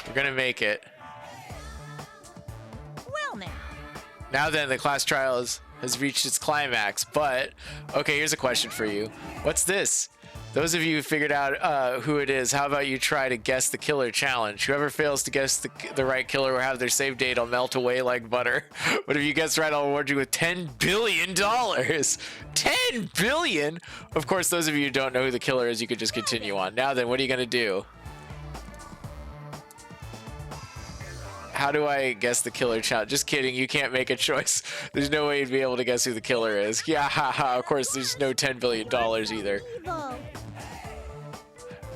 We're gonna make it. Well now. Now then, the class trial has reached its climax, but... Okay, here's a question for you. What's this? Those of you who figured out who it is, how about you try to guess the killer challenge? Whoever fails to guess the right killer will have their save data melt away like butter. But if you guess right, I'll reward you with $10 billion. $10 billion? Of course, those of you who don't know who the killer is, you could just continue on. Now then, what are you going to do? How do I guess the killer challenge? Just kidding, you can't make a choice. There's no way you'd be able to guess who the killer is. Yeah, haha, of course, there's no $10 billion either.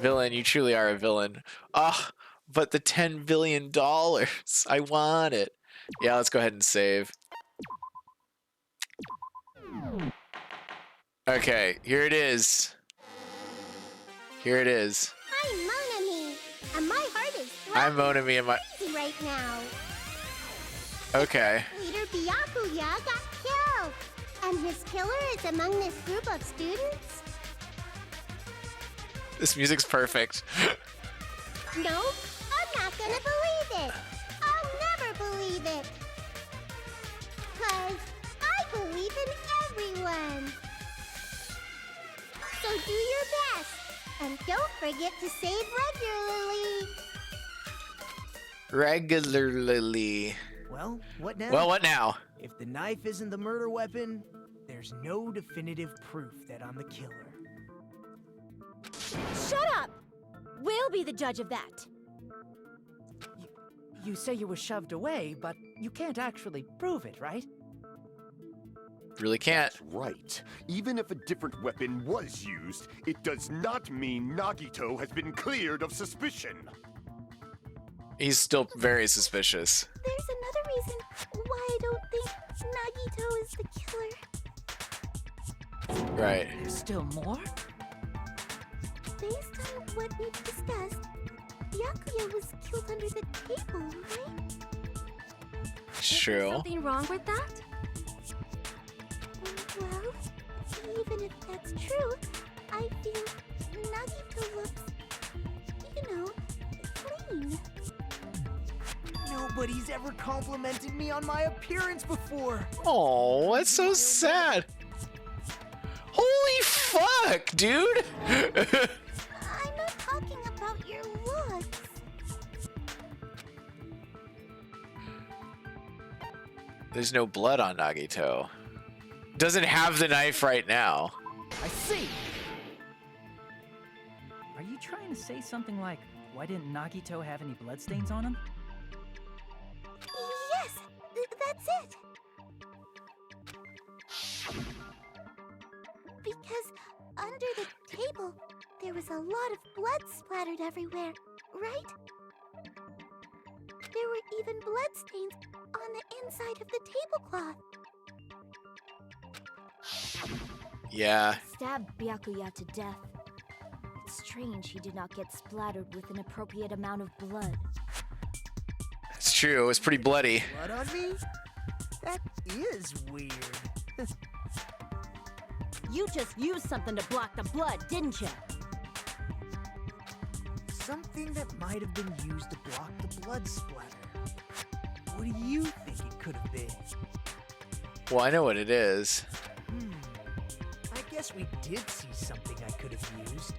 Villain, you truly are a villain. Ah, but the $10 billion. I want it. Yeah, let's go ahead and save. Okay, here it is. Here it is. I'm Monami, and my heart is I'm Monami and my... right now. Okay. Leader Byakuya got killed, and his killer is among this group of students? This music's perfect. No, I'm not gonna believe it. I'll never believe it. 'Cause I believe in everyone. So do your best, and don't forget to save regularly. Regularly. Well, what now? Well, what now? If the knife isn't the murder weapon, there's no definitive proof that I'm the killer. Shut up! We'll be the judge of that. You say you were shoved away, but you can't actually prove it, right? Really can't. That's right. Even if a different weapon was used, it does not mean Nagito has been cleared of suspicion. He's still very suspicious. There's another reason why I don't think Nagito is the killer. Right. There's still more? Based on what we've discussed, Byakuya was killed under the table, right? It's true. Something wrong with that? Well, even if that's true, I feel Nagito looks, you know, clean. Nobody's ever complimented me on my appearance before. Oh, that's so sad. Holy fuck, dude! I'm not talking about your looks. There's no blood on Nagito. Doesn't have the knife right now. I see! Are you trying to say something like, why didn't Nagito have any bloodstains on him? Yes, that's it. Because under the table, there was a lot of blood splattered everywhere, right? There were even bloodstains on the inside of the tablecloth. Yeah. Stabbed Byakuya to death. It's strange he did not get splattered with an appropriate amount of blood. It's true. It was pretty bloody. Blood on me? That is weird. You just used something to block the blood, didn't you? Something that might have been used to block the blood splatter. What do you think it could have been? Well, I know what it is. I guess we did see something I could have used.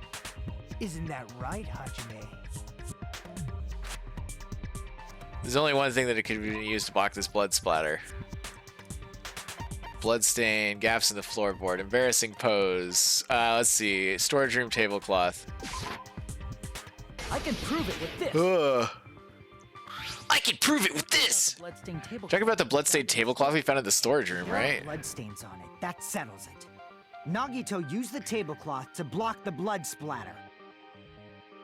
Isn't that right, Hajime? There's only one thing that it could be used to block this blood splatter. Bloodstain, gaps in the floorboard, embarrassing pose. Let's see. Storage room tablecloth. I can prove it with this! Ugh. I can prove it with this! Bloodstained tablecloth. Talking about the bloodstained tablecloth we found in the storage room, There are right? bloodstains on it. That settles it. Nagito used the tablecloth to block the blood splatter.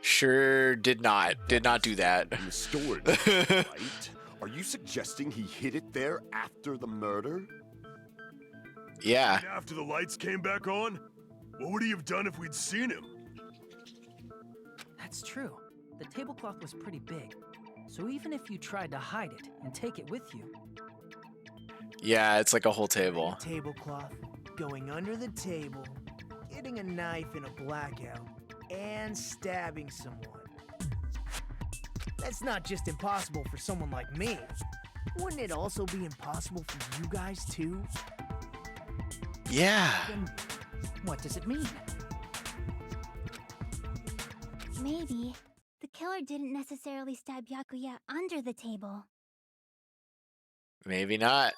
Sure did not. Did not do that. In the storage room, right? Are you suggesting he hid it there after the murder? Yeah. And after the lights came back on? What would he have done if we'd seen him? That's true. The tablecloth was pretty big. So even if you tried to hide it and take it with you... Yeah, it's like a whole table. Tablecloth, going under the table, getting a knife in a blackout, and stabbing someone. That's not just impossible for someone like me. Wouldn't it also be impossible for you guys too? Yeah. Then what does it mean? Maybe the killer didn't necessarily stab Byakuya under the table. Maybe not.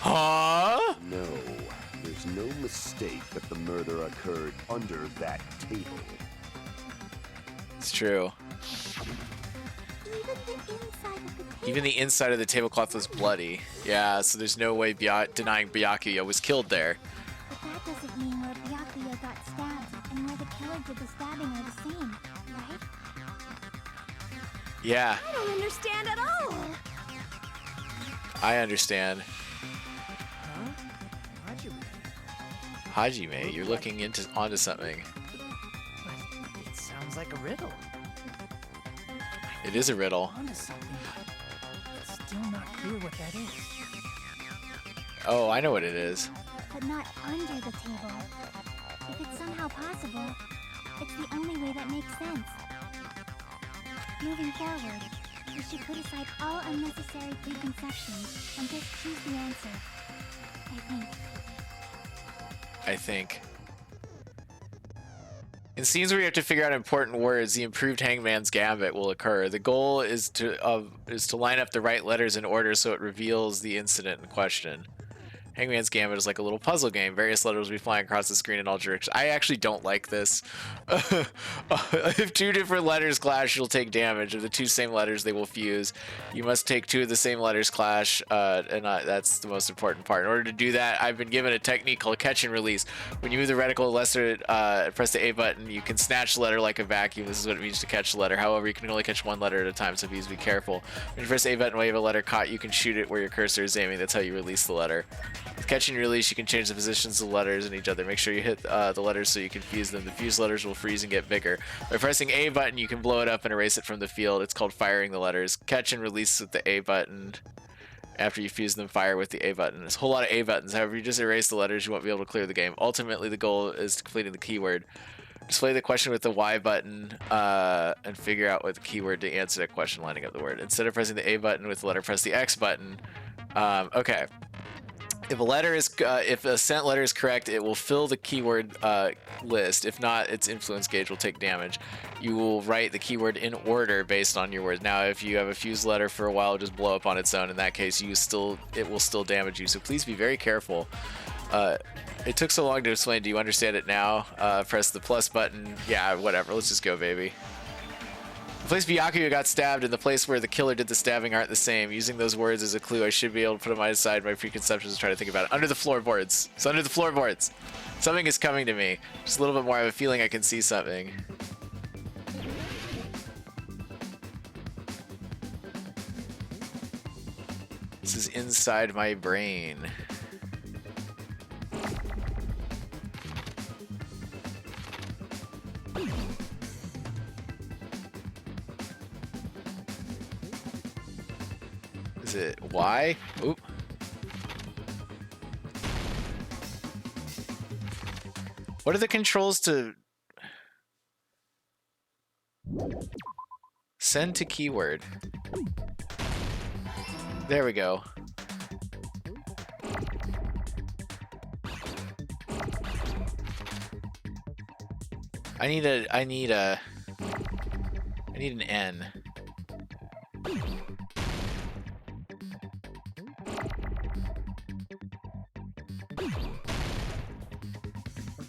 Huh? No, there's no mistake that the murder occurred under that table. It's true. Even the inside of the tablecloth was bloody. Yeah, so there's no way denying Byakuya was killed there. But that doesn't mean where Byakuya got stabbed and where the killer did the stabbing are the same, right? Yeah, I don't understand at all! I understand. Huh? Hajime, you're looking onto something. But it sounds like a riddle. It is a riddle. Onto something, but it's still not clear what that is. Oh, I know what it is. But not under the table. If it's somehow possible, it's the only way that makes sense. Moving forward, we should put aside all unnecessary preconceptions and just choose the answer. I think. In scenes where you have to figure out important words, the improved Hangman's Gambit will occur. The goal is to line up the right letters in order so it reveals the incident in question. Hangman's Gambit is like a little puzzle game. Various letters will be flying across the screen in all directions. I actually don't like this. If two different letters clash, you'll take damage. If the two same letters, they will fuse. You must take two of the same letters clash, and that's the most important part. In order to do that, I've been given a technique called catch and release. When you move the reticle lesser, press the A button, you can snatch the letter like a vacuum. This is what it means to catch the letter. However, you can only catch one letter at a time, so please be careful. When you press the A button while you have a letter caught, you can shoot it where your cursor is aiming. That's how you release the letter. With catch and release, you can change the positions of the letters in each other. Make sure you hit the letters so you can fuse them. The fused letters will freeze and get bigger. By pressing A button, you can blow it up and erase it from the field. It's called firing the letters. Catch and release with the A button. After you fuse them, fire with the A button. There's a whole lot of A buttons. However, you just erase the letters, you won't be able to clear the game. Ultimately, the goal is completing the keyword. Display the question with the Y button and figure out what the keyword to answer that question, lining up the word. Instead of pressing the A button with the letter, press the X button. Okay. If a sent letter is correct, it will fill the keyword list. If not, its influence gauge will take damage. You will write the keyword in order based on your words. Now, if you have a fused letter for a while, it'll just blow up on its own. In that case, it will still damage you. So please be very careful. It took so long to explain. Do you understand it now? Press the plus button. Yeah, whatever. Let's just go, baby. The place Byakuya got stabbed and the place where the killer did the stabbing aren't the same. Using those words as a clue, I should be able to put them aside my preconceptions and try to think about it. Under the floorboards. It's under the floorboards. Something is coming to me. Just a little bit more. I have a feeling I can see something. This is inside my brain. Is it Y? Oop. What are the controls to send to keyword? There we go. I need an N.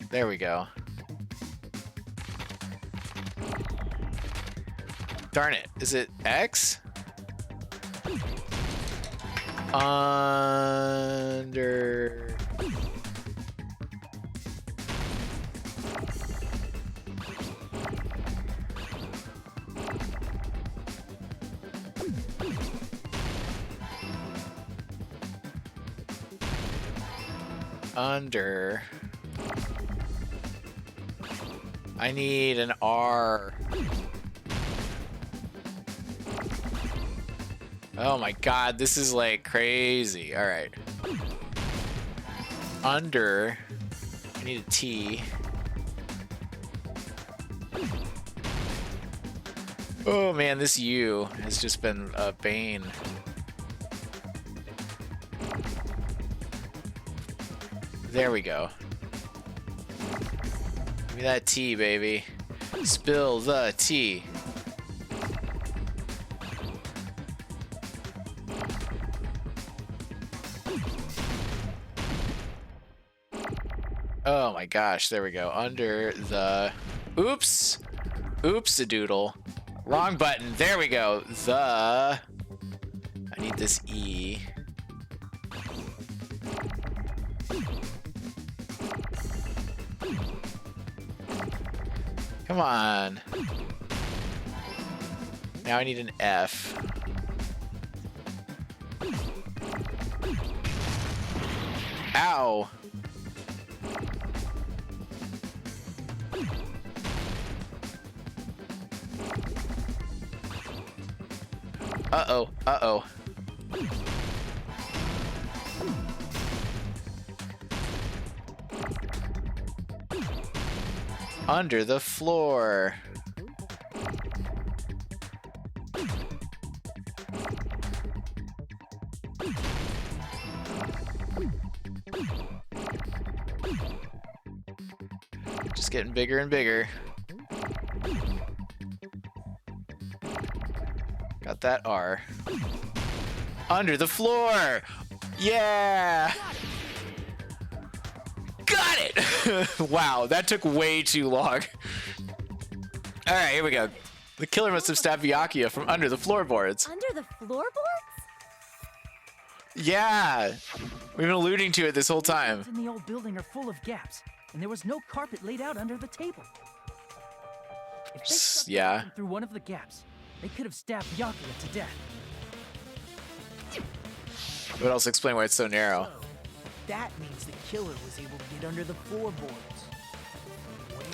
There we go. Darn it. Is it X? Under... Under... I need an R. Oh my god, this is like crazy. All right. Under. I need a T. Oh man, this U has just been a bane. There we go. Give me that tea, baby. Spill the tea. Oh my gosh, there we go. Under the... Oops! Oops-a-doodle. Wrong button. There we go. I need this E. Come on. Now I need an F. Ow. Uh-oh, uh-oh. Under the floor. Just getting bigger and bigger. Got that R. Under the floor! Yeah! Got it! Wow, that took way too long. Alright, here we go. The killer must have stabbed Byakuya from under the floorboards. Under the floorboards? Yeah! We've been alluding to it this whole time. In the old building are full of gaps, and there was no carpet laid out under the table. If they shoved Yeah. them through one of the gaps, they could have stabbed Byakuya to death. It would also explain why it's so narrow. That means the killer was able to get under the floorboards. Where?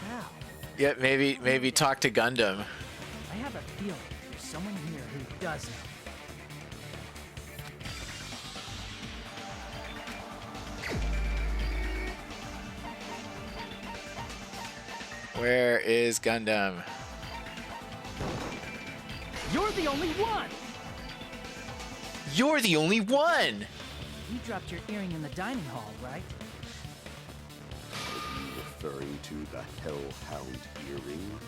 How? Yeah, maybe talk to Gundam. I have a feeling there's someone here who does know. Where is Gundam? You're the only one! You're the only one! You dropped your earring in the dining hall, right? Are you referring to the Hellhound earring?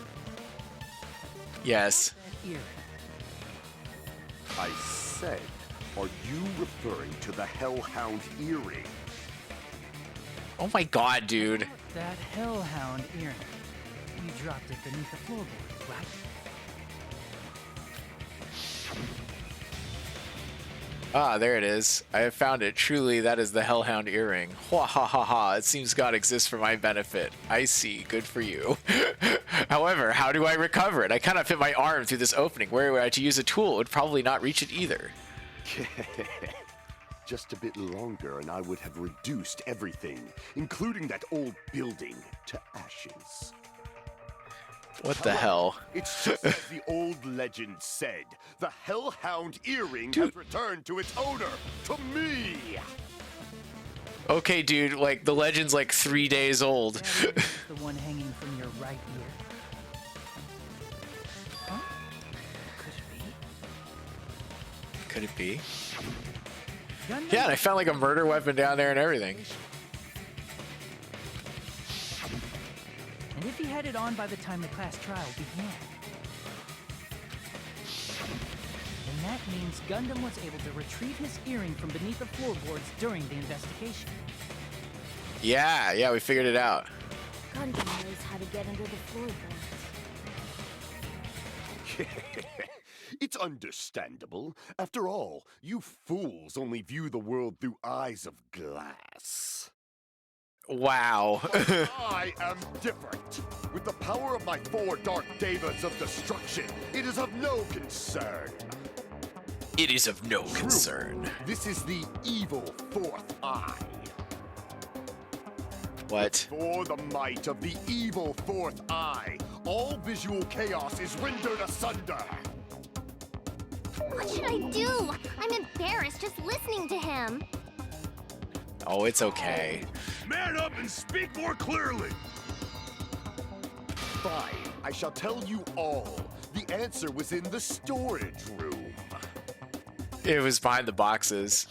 Yes. That earring. I said, are you referring to the Hellhound earring? Oh my god, dude. That hellhound earring. You dropped it beneath the floorboard, right? Ah, there it is. I have found it. Truly, that is the Hellhound earring. Hwa ha ha ha. It seems God exists for my benefit. I see. Good for you. However, how do I recover it? I cannot fit my arm through this opening. Were I to use a tool, it would probably not reach it either. Just a bit longer and I would have reduced everything, including that old building, to ashes. What the hell? It's just as the old legend said. The Hellhound earring has returned to its owner, to me! Okay, dude, like, the legend's like 3 days old. That is the one hanging from your right ear. Huh? Could it be? Could it be? Gundam? Yeah, and I found like a murder weapon down there and everything. And if he had it on by the time the class trial began, then that means Gundam was able to retrieve his earring from beneath the floorboards during the investigation. Yeah, we figured it out. Gundam knows how to get under the floorboards. It's understandable. After all, you fools only view the world through eyes of glass. Wow. I am different. With the power of my 4 dark devas of destruction, it is of no concern. It is of no concern. This is the evil 4th eye. What? For the might of the evil 4th eye, all visual chaos is rendered asunder. What should I do? I'm embarrassed just listening to him. Oh, it's okay. Man up and speak more clearly. Fine, I shall tell you all. The answer was in the storage room. It was behind the boxes.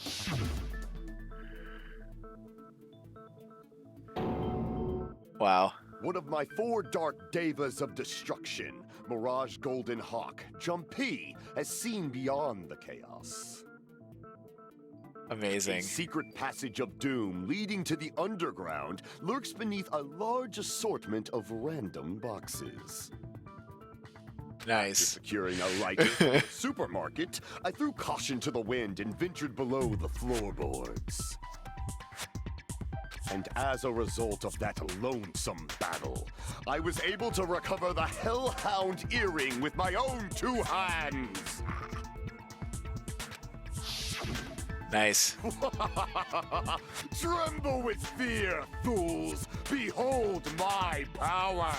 Wow. One of my 4 dark devas of destruction, Mirage Golden Hawk, Jumpy, has seen beyond the chaos. Amazing. A secret passage of doom leading to the underground lurks beneath a large assortment of random boxes. Nice. Securing a lighter from the supermarket, I threw caution to the wind and ventured below the floorboards. And as a result of that lonesome battle, I was able to recover the Hellhound earring with my own 2 hands. Nice. Tremble with fear, fools! Behold my power!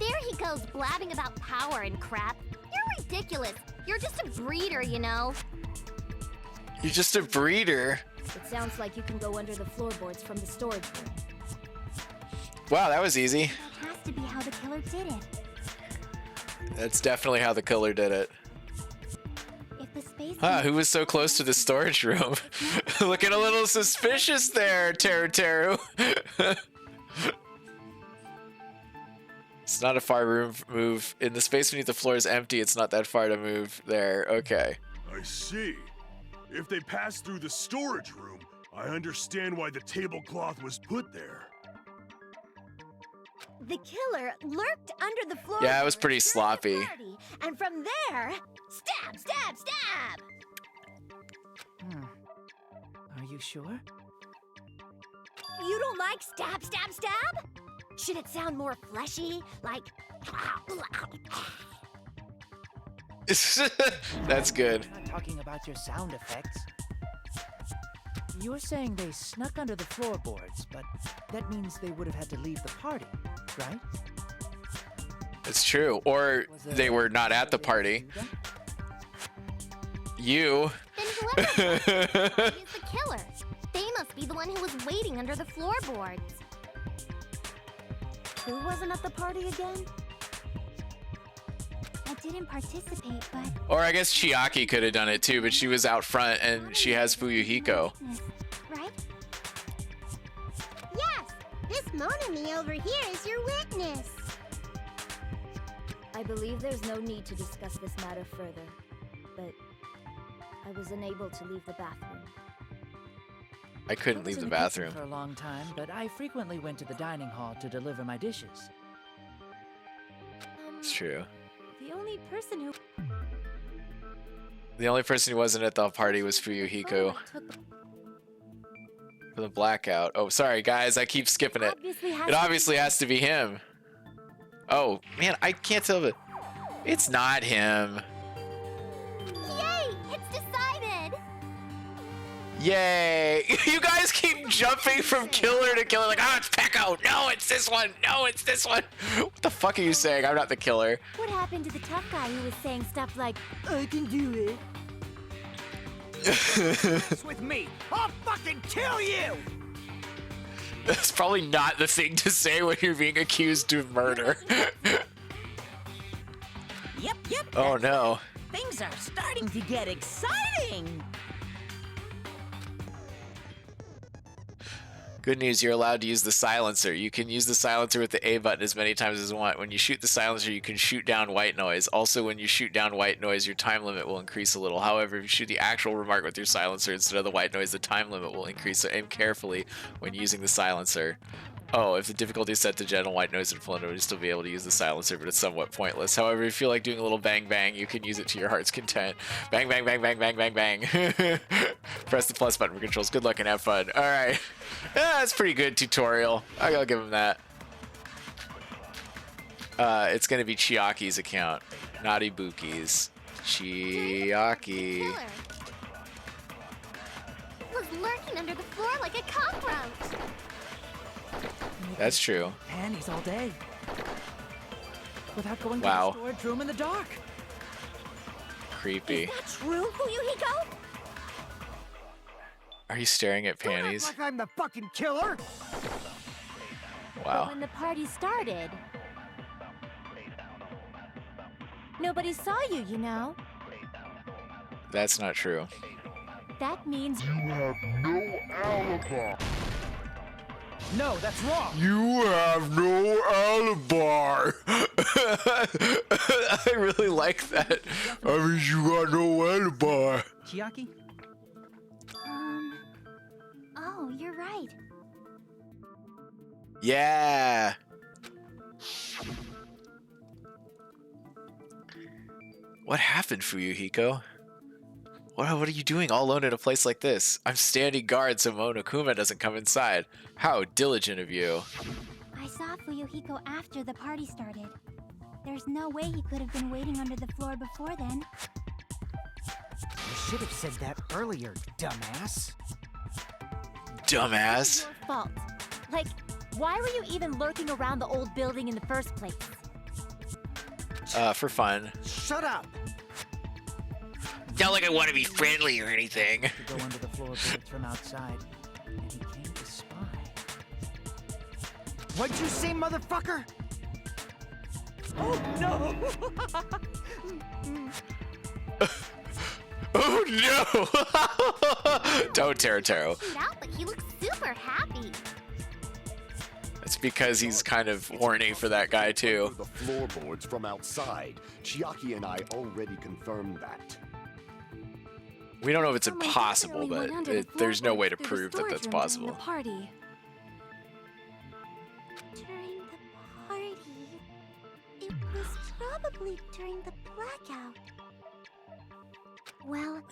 There he goes blabbing about power and crap. You're ridiculous. You're just a breeder, you know. You're just a breeder. It sounds like you can go under the floorboards from the storage room. Wow, that was easy. That has to be how the killer did it. That's definitely how the killer did it. If the space Who was so close to the storage room? Looking a little suspicious there, Teru. It's not a far room move. In the space beneath the floor is empty. It's not that far to move there. Okay. I see. If they passed through the storage room, I understand why the tablecloth was put there. The killer lurked under the floor. Yeah, it was pretty sloppy. And from there, stab, stab, stab! Are you sure? You don't like stab, stab, stab? Should it sound more fleshy? Like... That's good. I'm not talking about your sound effects. You're saying they snuck under the floorboards, but that means they would have had to leave the party, right? It's true. Or they were not at the party. You. Then whoever is the killer. They must be the one who was waiting under the floorboards. Who wasn't at the party again? I didn't participate, but... Or I guess Chiaki could have done it too, but she was out front and she has Fuyuhiko. Right? Yes! This Monami over here is your witness! I believe there's no need to discuss this matter further, but I was unable to leave the bathroom. I couldn't leave the bathroom. For a long time, but I frequently went to the dining hall to deliver my dishes. It's true. The only person who... The only person who wasn't at the party was Fuyuhiko. For the blackout. Oh, sorry guys, I keep skipping it. It obviously has to be him. Oh, man, I can't tell it. It's not him. Yay! It's decided! Yay! You guys keep jumping from killer to killer like, oh, it's Pecco! No, it's this one! No, it's this one! What the fuck are you saying? I'm not the killer. What happened to the tough guy who was saying stuff like, I can do it? It's with me. I'll fucking kill you! That's probably not the thing to say when you're being accused of murder. Yep. Oh no. Things are starting to get exciting. Good news, you're allowed to use the silencer. You can use the silencer with the A button as many times as you want. When you shoot the silencer, you can shoot down white noise. Also, when you shoot down white noise, your time limit will increase a little. However, if you shoot the actual remark with your silencer instead of the white noise, the time limit will increase. So aim carefully when using the silencer. Oh, if the difficulty is set to gentle white noise and full noise, you'll still be able to use the silencer, but it's somewhat pointless. However, if you feel like doing a little bang bang, you can use it to your heart's content. Bang, bang, bang, bang, bang, bang, bang. Press the plus button for controls. Good luck and have fun. All right. Yeah, that's pretty good tutorial. I'll give him that. It's going to be Chiaki's account, not Ibuki's. Chiaki. Was lurking under the floor like a cockroach. That's true. Panties all day. Without going to Wow. the storage room in the dark. Creepy. Is that true, Fuyuhiko? Are you staring at Don't act panties? like I'm the fucking killer! Wow. When the party started, nobody saw you, you know? That's not true. That means You have no alibi. No, that's wrong. You have no alibi. I really like that. I mean, you got no alibi. Chiaki? Oh, you're right. Yeah. What happened, Fuyuhiko? What are you doing all alone in a place like this? I'm standing guard so Monokuma doesn't come inside. How diligent of you. I saw Fuyuhiko after the party started. There's no way he could have been waiting under the floor before then. You should have said that earlier, dumbass. Dumbass. your fault. Like, why were you even lurking around the old building in the first place? For fun. Shut up! Not like I want to be friendly or anything. To go under the floorboards from outside, and he came to spy. What'd you say, motherfucker? Oh no! Oh no! Don't Taro. Out, but he looks super happy. It's because he's kind of horny for that guy too. The floorboards from outside. Chiaki and I already confirmed that. We don't know if it's Someone impossible, definitely but went under the there's no way to floorboards through the prove that that's storage room during possible. the party. During the party. It was probably during the blackout. Well,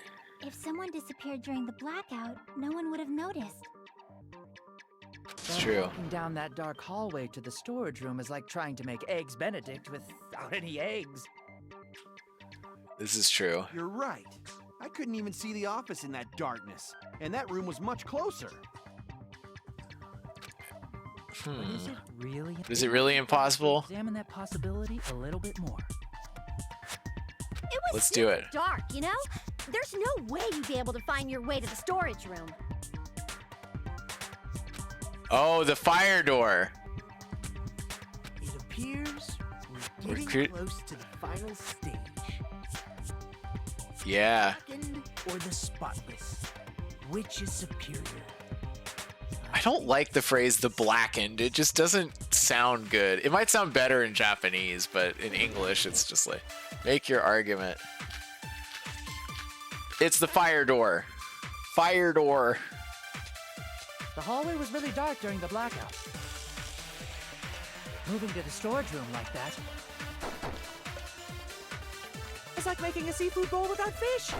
if someone disappeared during the blackout, no one would have noticed. It's true. Walking down that dark hallway to the storage room is like trying to make eggs Benedict without any eggs. This is true. You're right. I couldn't even see the office in that darkness, and that room was much closer. But is it really? Is it really impossible? Examine that possibility a little bit more. It was Let's do it. dark, you know? There's no way you'd be able to find your way to the storage room. Oh, the fire door. It appears We're we're cre- getting close to the final stage. Yeah. Blackened or the spotless? Which is superior? I don't like the phrase the blackened. It just doesn't sound good. It might sound better in Japanese, but in English, it's just like, make your argument. It's the fire door. Fire door. The hallway was really dark during the blackout. Moving to the storage room like that. It's like making a seafood bowl without fish.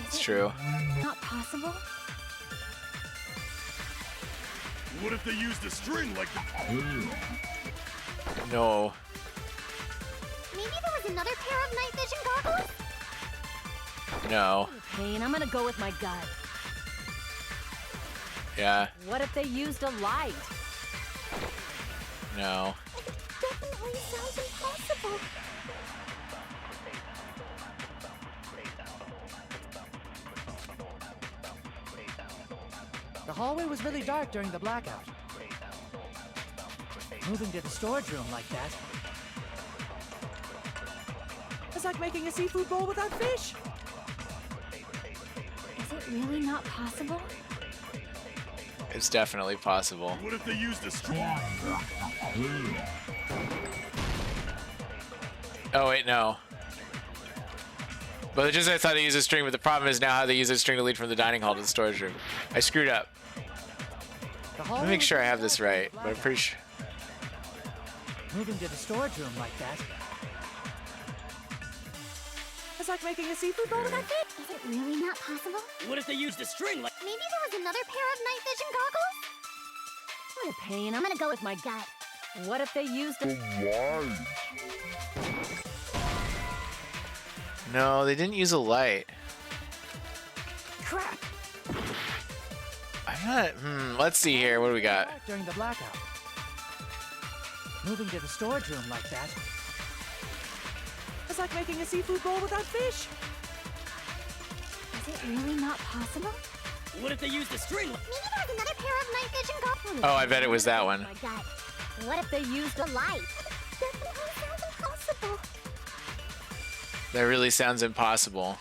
It's true. Not possible? What if they used a string like the... No. Maybe there was another pair of night vision goggles? No. Pain, I'm gonna go with my gut. Yeah. What if they used a light? No. It definitely sounds impossible. The hallway was really dark during the blackout. Moving to the storage room like that. It's like making a seafood bowl without fish. Is it really not possible? It's definitely possible. What if they used a string? Oh, wait, no. But just I thought they used a string, but the problem is now how they use a string to lead from the dining hall to the storage room. I screwed up. Let me make sure I have this right, but I'm pretty sure. Moving to the storage room like that. It's like making a seafood bowl without fish. Is it really not possible? What if they used a string like... Maybe there was another pair of night vision goggles? What a pain, I'm gonna go with my gut. What if they used a... No, they didn't use a light. Crap! I'm not. Let's see here. What do we got? During the blackout. Moving to the storage room like that. It's like making a seafood bowl without fish. Is it really not possible? What if they used a string? Maybe there's another pair of night vision goggles. Oh, I bet it was that one. My God. What if they used a light? Definitely sounds impossible. That really sounds impossible.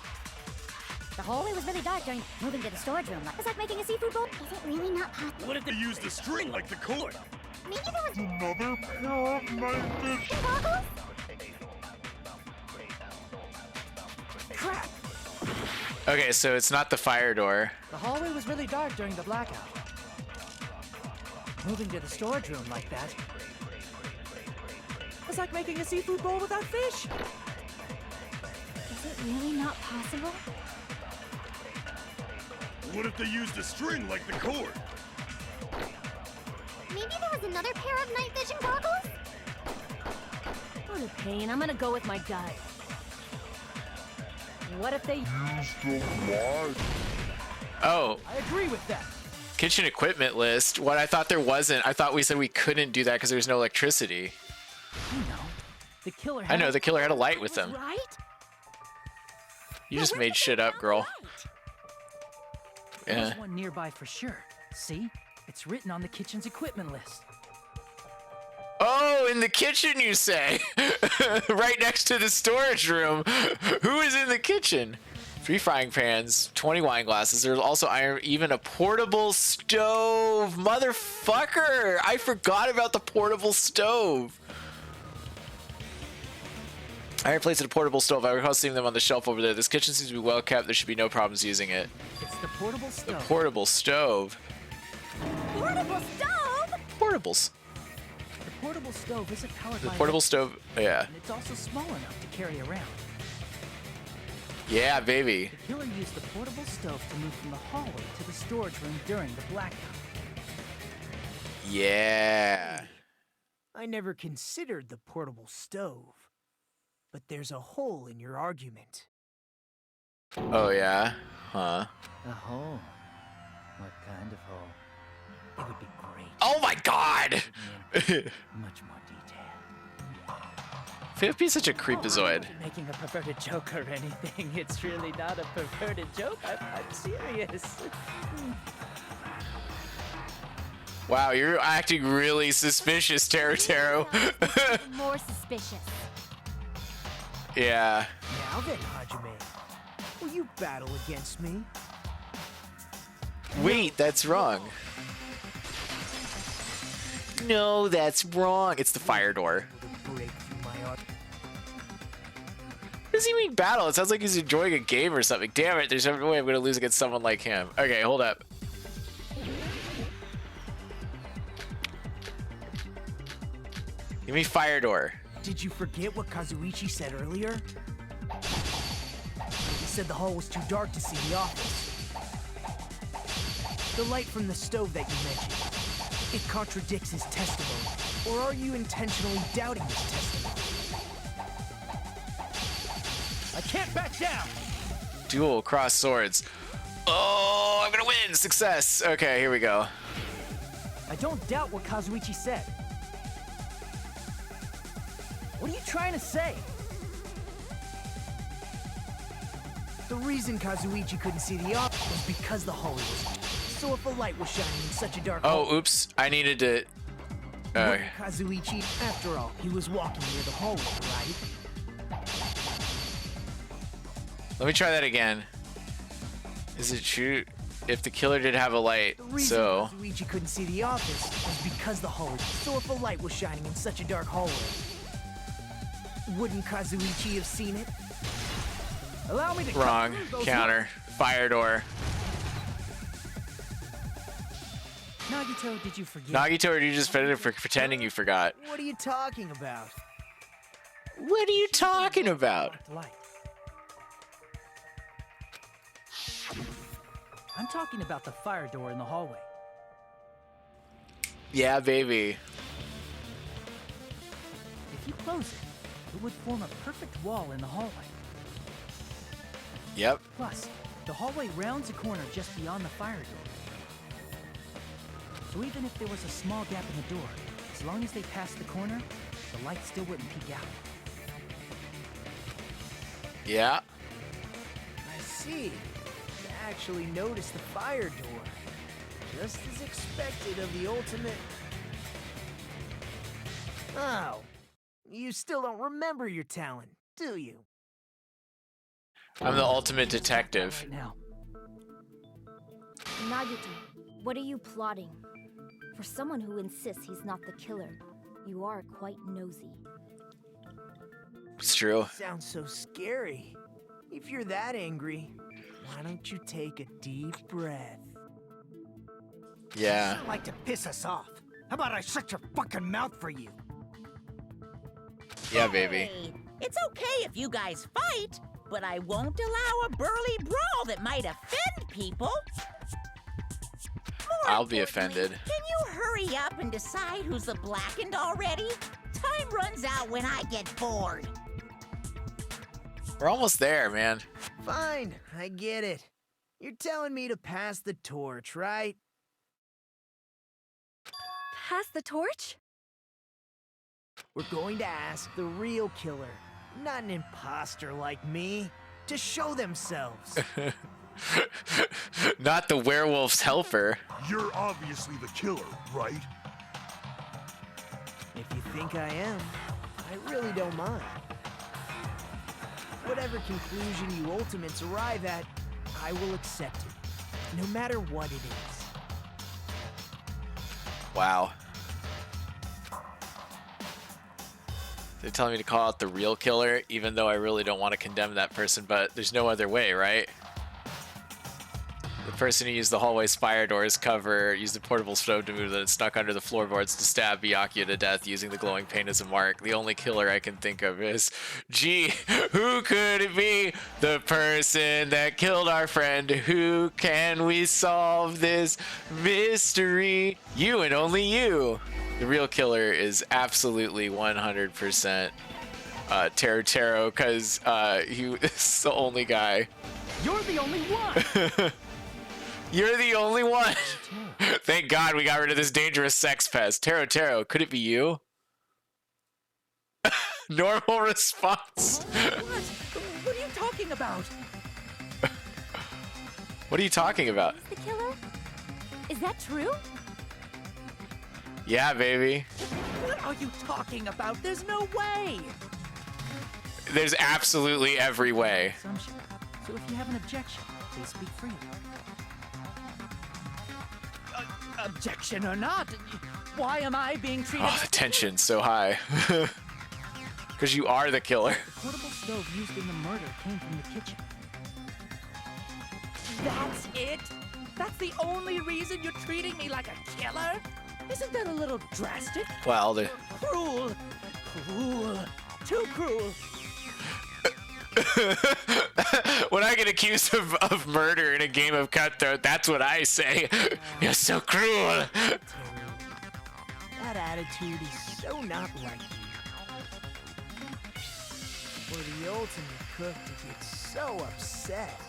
The hallway was really dark during moving to the storage room. It's like making a seafood bowl. Is it really not possible? What if they used a string like the cord? Maybe there was Another pair of night vision goggles? Crap! Okay, so it's not the fire door. The hallway was really dark during the blackout. Moving to the storage room like that. It's like making a seafood bowl without fish. Is it really not possible? What if they used a string like the cord? Maybe there was another pair of night vision goggles? What a pain. I'm gonna go with my gut. What if they Used the light. Oh, I agree with that. kitchen equipment list. What I thought there wasn't. I thought we said we couldn't do that because there's no electricity. You know, the killer. I know the killer had a light with them. right? You just made shit up, girl. There's Yeah. one nearby for sure. See? It's written on the kitchen's equipment list. Oh, in the kitchen, you say? Right next to the storage room. Who is in the kitchen? 3 frying pans, 20 wine glasses. There's also iron, even a portable stove. Motherfucker! I forgot about the portable stove. Iron plates and a portable stove. I recall seeing them on the shelf over there. This kitchen seems to be well kept. There should be no problems using it. It's the portable The stove. portable stove. Portable stove? Portables. The portable stove isn't powered The by portable stove. Yeah. and it's also small enough to carry around. Yeah, baby. The killer used the portable stove to move from the hallway to the storage room during the blackout. Yeah. I never considered the portable stove. But there's a hole in your argument. Oh, yeah? Huh? A hole? What kind of hole? It would be great. Oh my god! Much more detail. Fifth be such a creepazoid. Making a perverted joke or anything. It's really not a perverted joke. I'm serious. Wow, you're acting really suspicious, Taro. Even more suspicious. Yeah. Now then, Hajime, will you battle against me? Wait, that's wrong. No, that's wrong. It's the fire door. Break through my art. What does he mean battle? It sounds like he's enjoying a game or something. Damn it, there's no way I'm gonna lose against someone like him. Okay, hold up. Give me fire door. Did you forget what Kazuichi said earlier? He said the hall was too dark to see the office. The light from the stove that you mentioned, it contradicts his testimony. Or are you intentionally doubting his testimony? I can't back down. Dual cross swords. Oh, I'm gonna win! Success! Okay, here we go. I don't doubt what Kazuichi said. What are you trying to say? The reason Kazuichi couldn't see the office was because the hallway was dark. So if a light was shining in such a dark hall, Oh, oops. I needed to... wouldn't Kazuichi, after all, he was walking near the hallway, right? Let me try that again. Is it true? If the killer did have a light, The reason so... Kazuichi couldn't see the office was because the hallway. So if a light was shining in such a dark hallway, wouldn't Kazuichi have seen it? Allow me to cut Wrong. through those Counter. Fire door. Nagito, did you forget? Nagito, or are you just pretending you forgot? What are you talking about? What are you talking about? Light. I'm talking about the fire door in the hallway. Yeah, baby. If you close it, it would form a perfect wall in the hallway. Yep. Plus, the hallway rounds a corner just beyond the fire door. So even if there was a small gap in the door, as long as they passed the corner, the light still wouldn't peek out. Yeah. I see. actually noticed the fire door. Just as expected of the ultimate... Oh, you still don't remember your talent, do you? I'm the ultimate detective. Right now. Nagito, what are you plotting? For someone who insists he's not the killer, you are quite nosy. It's true. Sounds so scary. If you're that angry, why don't you take a deep breath? Yeah. You like to piss us off. How about I shut your fucking mouth for you? Yeah, baby. Hey, it's okay if you guys fight, but I won't allow a burly brawl that might offend people. I'll be offended. Can you hurry up and decide who's the blackened already? Time runs out when I get bored. We're almost there, man. Fine, I get it. You're telling me to pass the torch, right? Pass the torch? We're going to ask the real killer, not an imposter like me, to show themselves. Not the werewolf's helper. You're obviously the killer, right? If you think I am, I really don't mind. Whatever conclusion you ultimates arrive at, I will accept it, no matter what it is. Wow. They're telling me to call out the real killer, even though I really don't want to condemn that person, but there's no other way, right? The person who used the hallway's fire doors cover, used the portable stove to move, then snuck under the floorboards to stab Byakuya to death using the glowing paint as a mark. The only killer I can think of is, gee, who could it be? The person that killed our friend. Who can we solve this mystery? You and only you. The real killer is absolutely 100% Taro, because he is the only guy. You're the only one! You're the only one! Thank God we got rid of this dangerous sex pest. Taro, could it be you? Normal response. What? What are you talking about? What are you talking about? The killer? Is that true? Yeah, baby. What are you talking about? There's no way! There's absolutely every way. Assumption. So if you have an objection, please speak freely. Objection or not, why am I being treated? Oh, the tension's so high. Because you are the killer. The portable stove used in the murder came from the kitchen. That's it? That's the only reason you're treating me like a killer? Isn't that a little drastic? Well, Cruel. Cruel. Too cruel. when I get accused of murder in a game of Cutthroat, that's what I say. You're so cruel. That attitude is so not like you. For the ultimate cook to get so upset.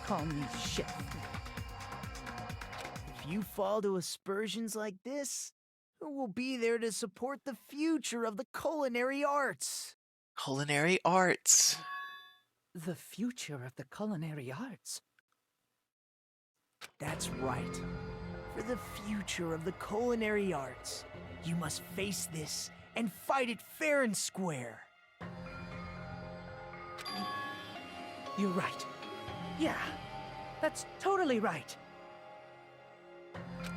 Call me shit. If you fall to aspersions like this, who will be there to support the future of the culinary arts? Culinary arts. The future of the culinary arts. That's right. For the future of the culinary arts, you must face this and fight it fair and square. You're right. Yeah, that's totally right.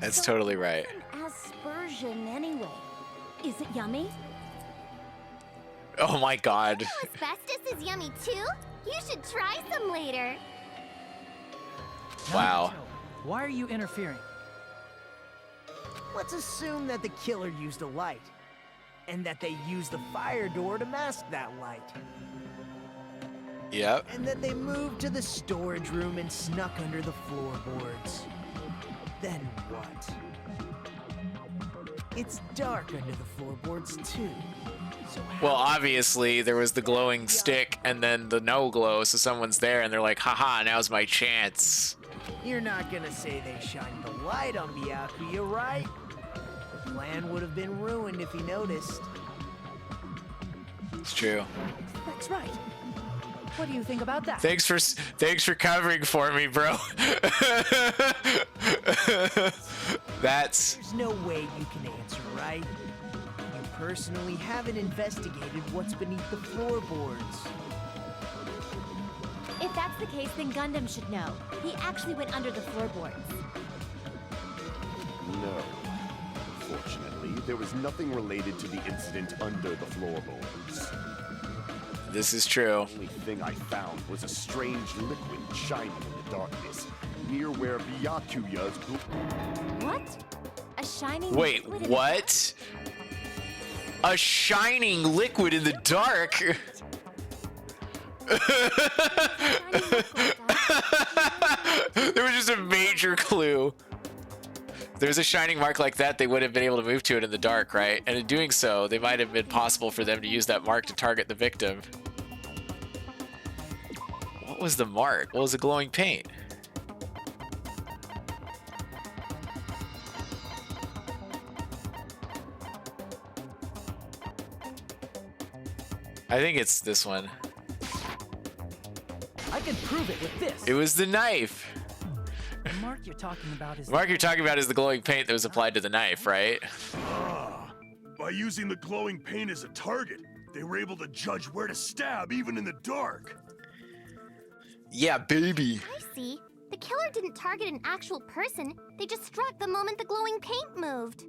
That's totally right. Aspersion anyway. Is it yummy? Oh my God. Asbestos is yummy too? You should try some later. Wow. Why are you interfering? Let's assume that the killer used a light, and that they used the fire door to mask that light. Yep. And that they moved to the storage room and snuck under the floorboards. Then what? It's dark under the floorboards too. So Well, obviously there was the glowing stick and then the no glow, so someone's there and they're like, haha, now's my chance. you're not gonna say they shined the light on Byakuya, right? The plan would have been ruined if he noticed. It's true. That's right. What do you think about that? Thanks for covering for me, bro. That's... There's no way you can answer, right? You personally haven't investigated what's beneath the floorboards. If that's the case, then Gundam should know. He actually went under the floorboards. No. Fortunately, there was nothing related to the incident under the floorboards. This is true. The only thing I found was a strange liquid shining in the darkness, near where Byakuya's... What? A shining Wait, liquid in what? A shining liquid in the dark? There was just a major clue. If there's a shining mark like that, they would have been able to move to it in the dark, right? And in doing so, they might have been possible for them to use that mark to target the victim. What was the mark? What was the glowing paint? I think it's this one. I can prove it with this. It was the knife. The mark you're talking about is... The mark you're talking about is the glowing paint that was applied to the knife, right? Ah, by using the glowing paint as a target, they were able to judge where to stab even in the dark. Yeah, baby. I see. The killer didn't target an actual person. They just struck the moment the glowing paint moved.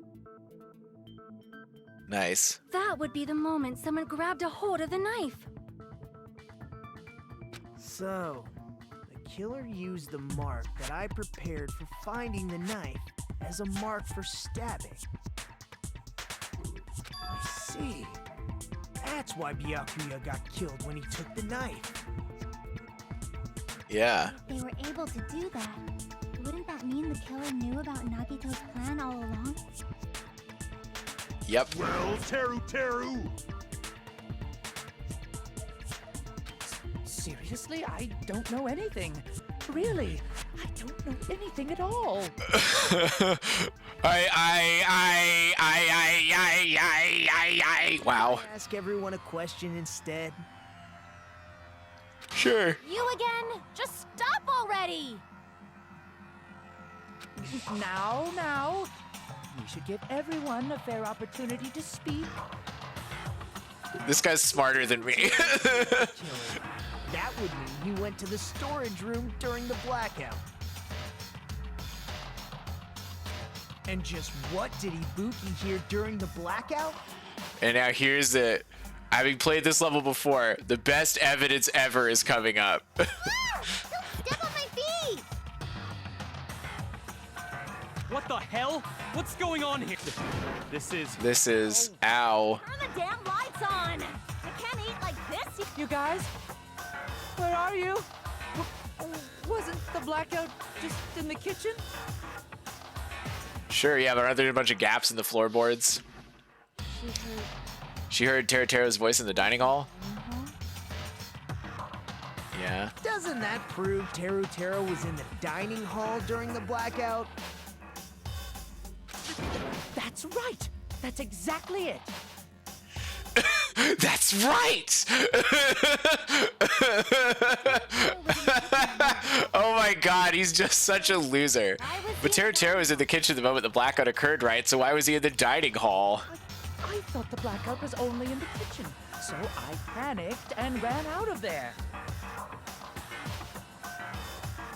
Nice. That would be the moment someone grabbed a hold of the knife. So, the killer used the mark that I prepared for finding the knife as a mark for stabbing. I see. That's why Byakuya got killed when he took the knife. Yeah. If they were able to do that, wouldn't that mean the killer knew about Nagito's plan all along? Yep. Well, Teru. Seriously? I don't know anything. Really? I don't know anything at all. Wow. Ask everyone a question instead. Sure. You again? Just stop already! Now. We should give everyone a fair opportunity to speak. This guy's smarter than me. That would mean he went to the storage room during the blackout. And just what did Ibuki hear during the blackout? And now here's the... Having played this level before, the best evidence ever is coming up. Don't step on my feet! What the hell? What's going on here? This is... Ow. Turn the damn lights on! I can't eat like this! You guys? Where are you? Wasn't the blackout just in the kitchen? Sure, yeah, but aren't there a bunch of gaps in the floorboards? She heard Terutero's voice in the dining hall? Yeah. Doesn't that prove Terutero was in the dining hall during the blackout? That's right! That's exactly it! That's right! Oh my god, he's just such a loser. But Terutero was in the kitchen the moment the blackout occurred, right? So why was he in the dining hall? I thought the blackout was only in the kitchen, so I panicked and ran out of there.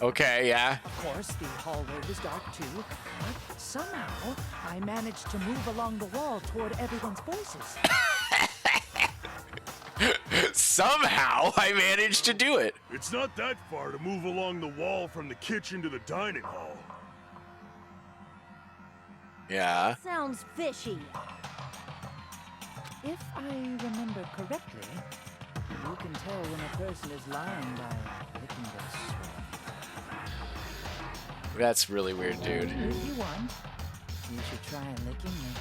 Okay, yeah. Of course, the hallway was dark too, but somehow I managed to move along the wall toward everyone's voices. Somehow I managed to do it. It's not that far to move along the wall from the kitchen to the dining hall. Yeah. Sounds fishy. If I remember correctly, you can tell when a person is lying by licking their sweat. That's really weird, dude. If you want, you should try licking me.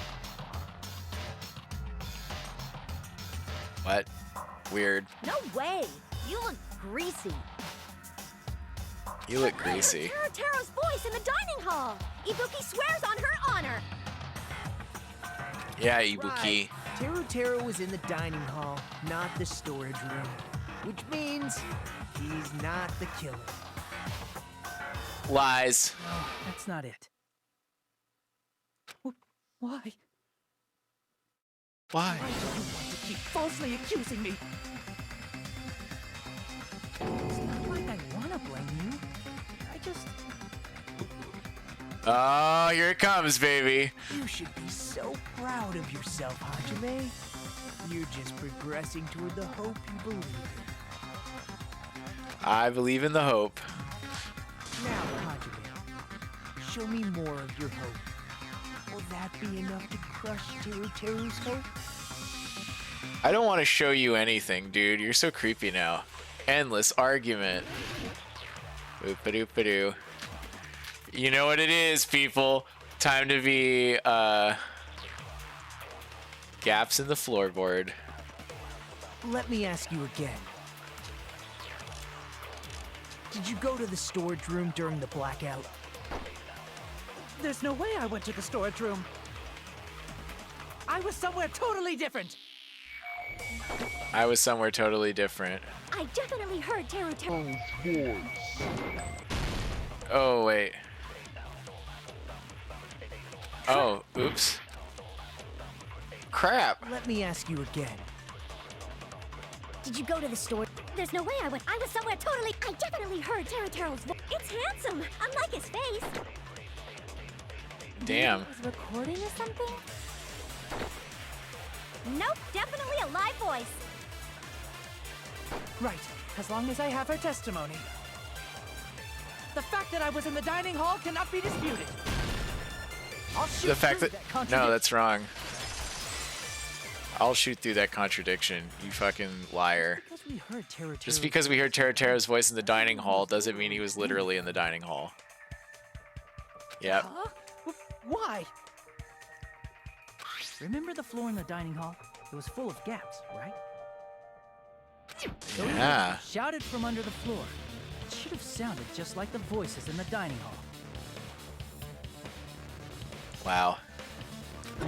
What? Weird. No way! You look greasy. You look greasy. Terutero's voice in the dining hall! Ibuki swears on her honor! Yeah, Ibuki. Right. Terutero was in the dining hall, not the storage room. Which means he's not the killer. Lies. No, that's not it. Why? Why? Why do you want to keep falsely accusing me? It's not like I want to blame you. I just... Oh, here it comes, baby. You should be so proud of yourself, Hajime. You're just progressing toward the hope you believe in. I believe in the hope. Now, Hajime, show me more of your hope. Will that be enough to crush Teruteru's hope? I don't want to show you anything, dude. You're so creepy now. Endless argument. Oop-a-doop-a-doo. You know what it is, people. Time to be, gaps in the floorboard. Let me ask you again. Did you go to the storage room during the blackout? There's no way I went to the storage room. I was somewhere totally different. I was somewhere totally different. I definitely heard Teruteru. Oh, wait. Oh, oops. Crap. Let me ask you again. Did you go to the store? There's no way I went. I was somewhere totally. I definitely heard Teruteru's voice. It's handsome, unlike his face. Damn. Maybe it was recording or something? Nope, definitely a live voice. Right, as long as I have her testimony. The fact that I was in the dining hall cannot be disputed. I'll shoot The fact through that... contradiction. No, that's wrong. I'll shoot through that contradiction, you fucking liar. Because we heard Teruteru. Just because we heard Teruteru's voice in the dining hall doesn't mean he was literally in the dining hall. Yep. Huh? Why? Remember the floor in the dining hall? It was full of gaps, right? Those Yeah. voices shouted from under the floor. It should have sounded just like the voices in the dining hall. Wow.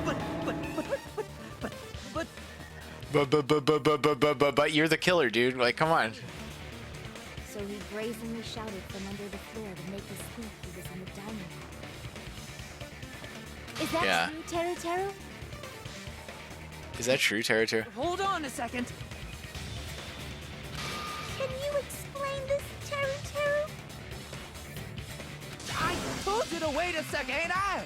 But But you're the killer, dude. Like, come on. So he brazenly shouted from under the floor to make us think he was in the dining hall. Is that Yeah. true, Teruteru? Is that true, Teruteru? hold on a second. Can you explain this, Teruteru? I told you to wait a second, ain't I?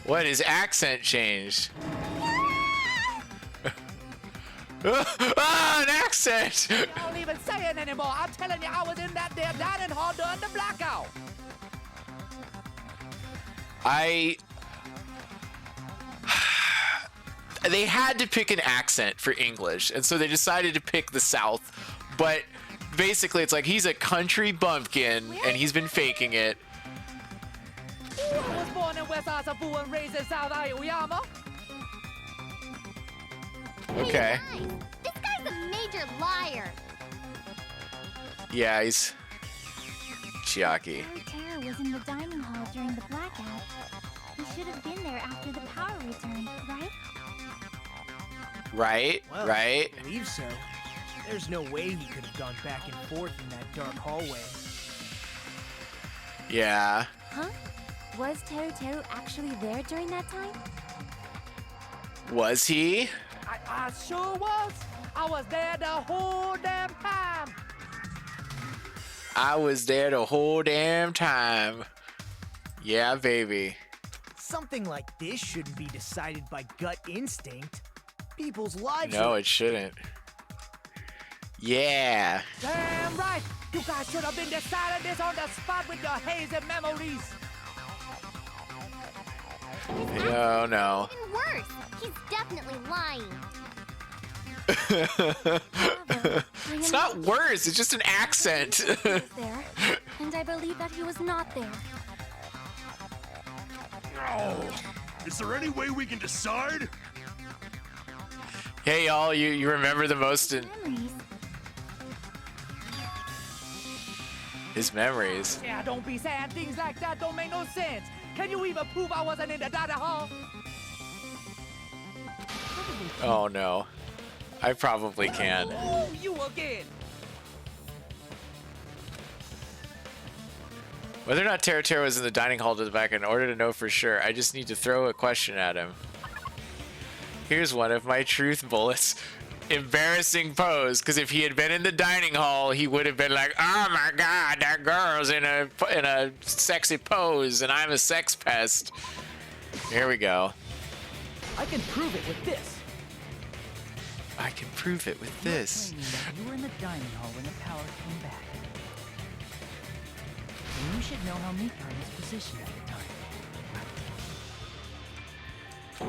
What? His accent changed. Ah, an accent! I don't even say it anymore. I'm telling you, I was in that there dining hall during the blackout. They had to pick an accent for English, and so they decided to pick the South. But basically, it's like he's a country bumpkin, and he's been faking it. I was born in West Asafu and raised in South Aoyama. Okay. Hey guys, this guy's a major liar. Yeah, he's Chiaki. Teruteru was in the dining hall during the blackout. He should have been there after the power returned, right? Right? Well, Right? I believe so. There's no way he could have gone back and forth in that dark hallway. Yeah. Huh? Was Teruteru actually there during that time? Was he? I sure was. I was there the whole damn time. I was there the whole damn time. Yeah, baby. Something like this shouldn't be decided by gut instinct. People's lives No, are... it shouldn't. Yeah. Damn right. You guys should have been deciding this on the spot with your hazy memories. Oh, no. Even worse, he's definitely lying. It's not worse, it's just an accent. He was there, and I believe that he was not there. Is there any way we can decide? Hey, y'all, you remember the most in Memories. his memories. Yeah, don't be saying things like that. Don't make no sense. Can you even prove I wasn't in the dining hall? Oh, no. I probably can. Oh, you again. Whether or not Teratero was in the dining hall to the back, in order to know for sure, I just need to throw a question at him. Here's one of my truth bullets. Embarrassing pose, because if he had been in the dining hall, he would have been like, "Oh my God, that girl's in a sexy pose, and I'm a sex pest." Here we go. I can prove it with this. I can prove it with this. You're claiming that you were in the dining hall when the power came back. And you should know how Mikon was positioned at the time.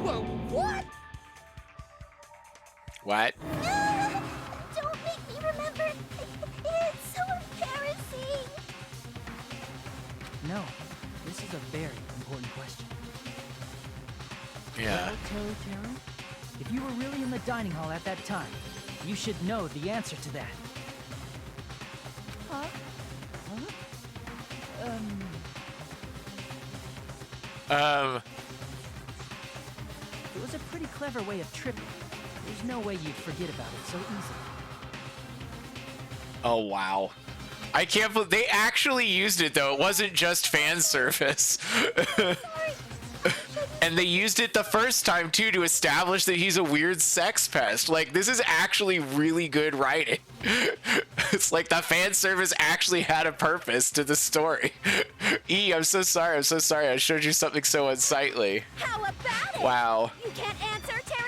Whoa, what? What? No! Don't make me remember! It's so embarrassing! No, this is a very important question. Yeah. Well, Teru, if you were really in the dining hall at that time, you should know the answer to that. Huh? It was a pretty clever way of tripping. There's no way you'd forget about it so easily. Oh, wow. I can't believe they actually used it, though. It wasn't just fan service. And they used it the first time, too, to establish that he's a weird sex pest. Like, this is actually really good writing. It's like the fan service actually had a purpose to the story. E, I'm so sorry. I'm so sorry. I showed you something so unsightly. How about it? Wow. You can't answer, Teru?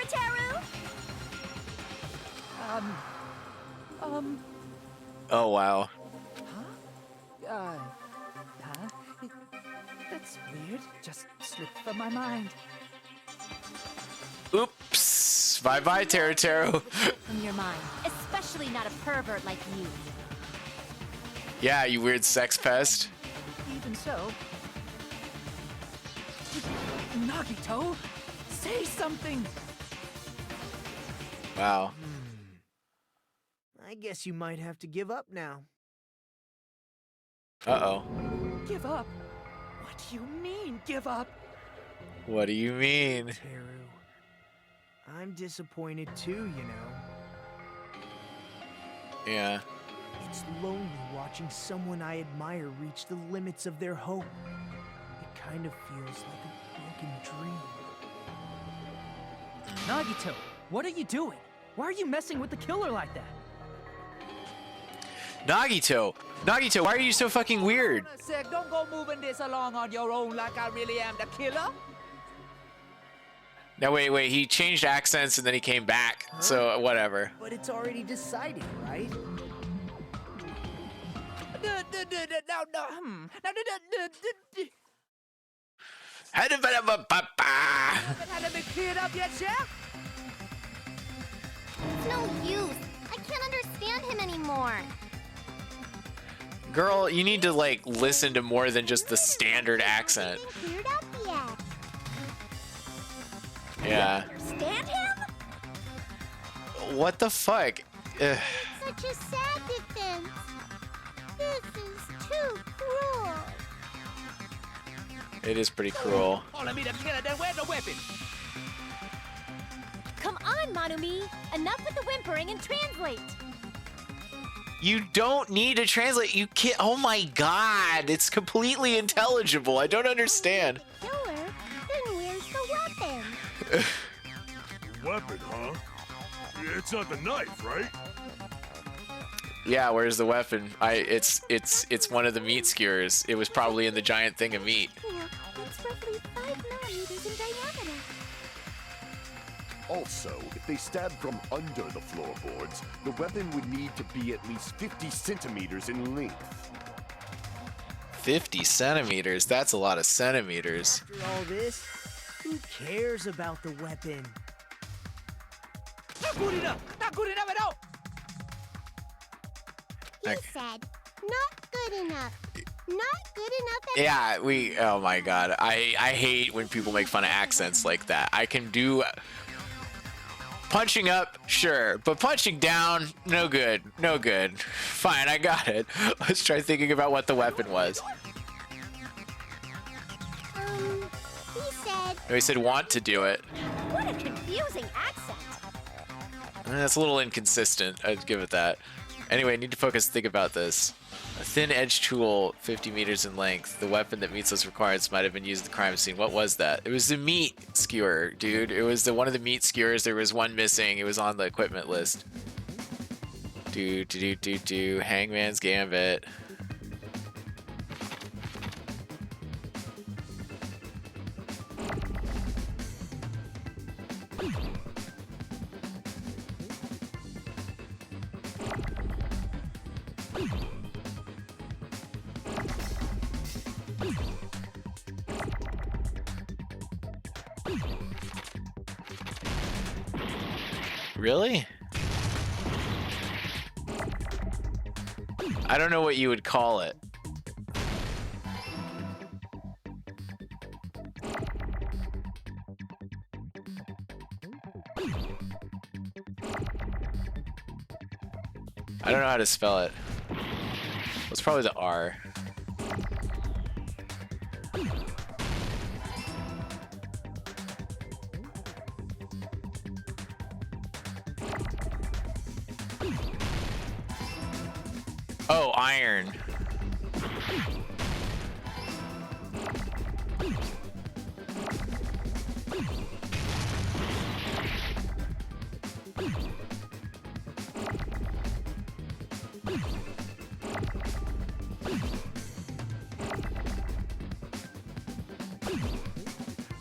Oh, wow. Huh? That's weird. Just slipped from my mind. Oops. Bye-bye, Teratero. From your mind, especially not a pervert like you. Yeah, you weird sex pest. Even so... Nagito, say something! Wow. I guess you might have to give up now. Uh-oh. Give up? What do you mean, give up? What do you mean? Teru, I'm disappointed too, you know. Yeah. It's lonely watching someone I admire reach the limits of their hope. It kind of feels like a broken dream. Nagito, what are you doing? Why are you messing with the killer like that? Nagito, why are you so fucking weird? Don't go moving this along on your own like I really am the killer. No, wait, he changed accents and then he came back, so whatever. But it's already decided, right? Haven't been cleared up yet, Chef? It's no use. I can't understand him anymore. Girl, you need to, like, listen to more than just the standard accent. Cleared up yet. Yeah. Understand him? What the fuck? Ugh. Such a sad defense. This is too cruel. It is pretty cruel. Follow me, the killer, then where's the weapon? Come on, Manumi. Enough with the whimpering and translate. You don't need to translate. You can't. Oh my god. It's completely intelligible. I don't understand. Killer? Then where's the weapon? Weapon, huh? It's not the knife, right? Yeah, where's the weapon? It's one of the meat skewers. It was probably in the giant thing of meat. It's roughly 5 millimeters in diameter. Also, if they stabbed from under the floorboards, the weapon would need to be at least 50 centimeters in length. 50 centimeters? That's a lot of centimeters. After all this, who cares about the weapon? Not good enough! Not good enough at all! He said, not good enough. Not good enough at Yeah, oh my god. I hate when people make fun of accents like that. I can do punching up, sure, but punching down, no good. No good. Fine, I got it. Let's try thinking about what the weapon was. He said, No, he said want to do it. What a confusing accent. That's a little inconsistent. I'd give it that. Anyway, I need to focus. Think about this. A thin edge tool, 50 meters in length. The weapon that meets those requirements might have been used at the crime scene. What was that? It was the meat skewer, dude. It was one of the meat skewers. There was one missing. It was on the equipment list. Hangman's Gambit. Really? I don't know what you would call it. I don't know how to spell it. It's probably the R. Oh, iron.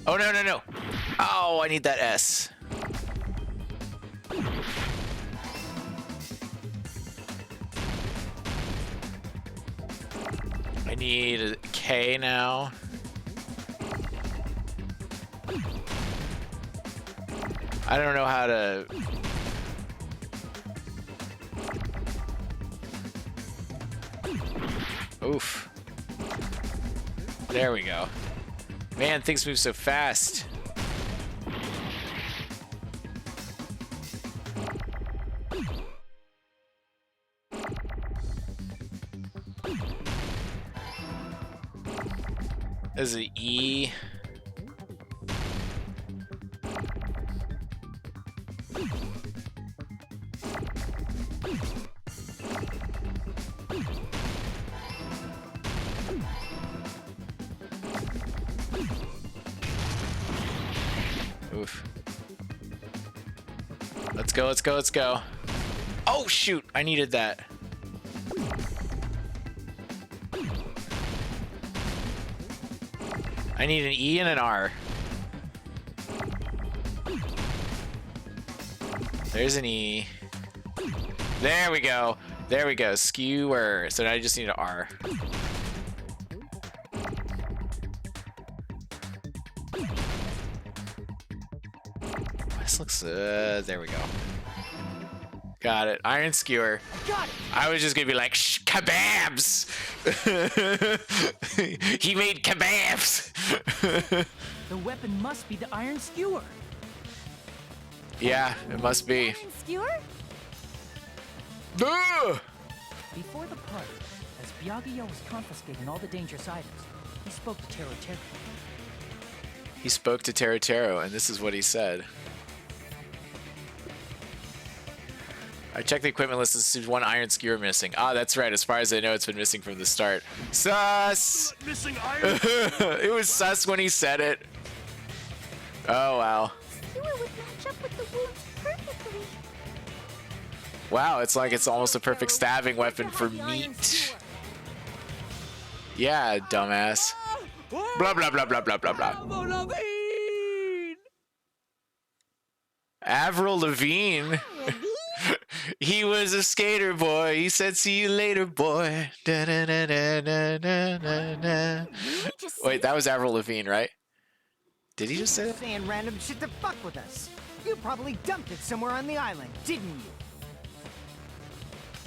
Oh, no, no, no. Oh, I need that S. I need a K now. I don't know how to... Oof. There we go. Man, things move so fast. There's an E. Oof. Let's go, let's go, let's go. Oh, shoot. I needed that. I need an E and an R. There's an E. There we go. There we go. Skewer. So now I just need an R. This looks... there we go. Got it. Iron skewer. Got it. I was just gonna be like, shh, kebabs! He made kebabs! The weapon must be the iron skewer. Yeah, it must be. Iron skewer? Ugh! Before the party, as Byakuya was confiscating all the dangerous items, he spoke to Tero Tero. He spoke to Tero Tero, and this is what he said. I checked the equipment list. There's one iron skewer missing. Ah, that's right. As far as I know, it's been missing from the start. Sus! Missing iron? It was sus when he said it. Oh, wow. Skewer would match up with the wounds perfectly. Wow, it's like it's almost a perfect stabbing weapon for meat. Yeah, dumbass. Blah, blah, blah, blah, blah, blah, blah. Avril Lavigne. He was a skater boy. He said, "See you later, boy." Da, da, da, da, da, da, da. Wait, that was Avril Lavigne, right? Did he just say that? Saying random shit to fuck with us. You probably dumped it somewhere on the island, didn't you?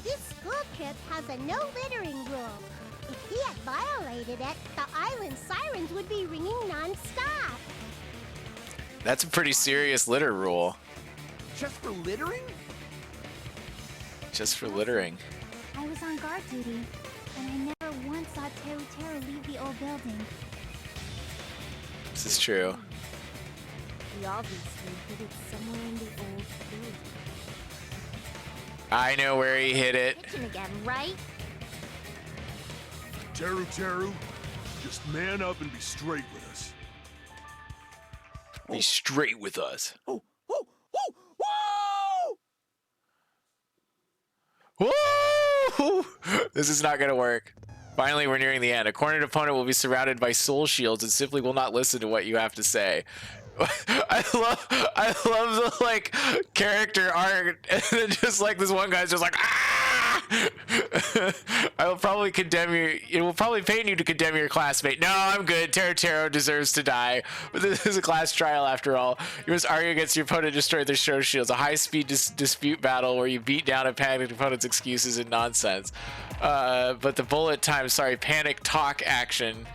This school trip has a no littering rule. If he had violated it, the island sirens would be ringing non-stop. That's a pretty serious litter rule. Just for littering? Just for littering. I was on guard duty, and I never once saw Tero Tero leave the old building. This is true. He obviously hid it somewhere in the old building. I know where he hit it. Kitchen again, right? Teru, just man up and be straight with us. Be straight with us. Oh, oh, oh, Woo! This is not gonna work. Finally, we're nearing the end. A cornered opponent will be surrounded by soul shields and simply will not listen to what you have to say. I love the like character art, and then just like this one guy's just like, ah! I will probably condemn you. It will probably pain you to condemn your classmate. No, I'm good. Taro deserves to die. But this is a class trial after all. You must argue against your opponent, destroy their show shields. A high-speed dispute battle where you beat down a panicked opponent's excuses and nonsense. But the panic talk action.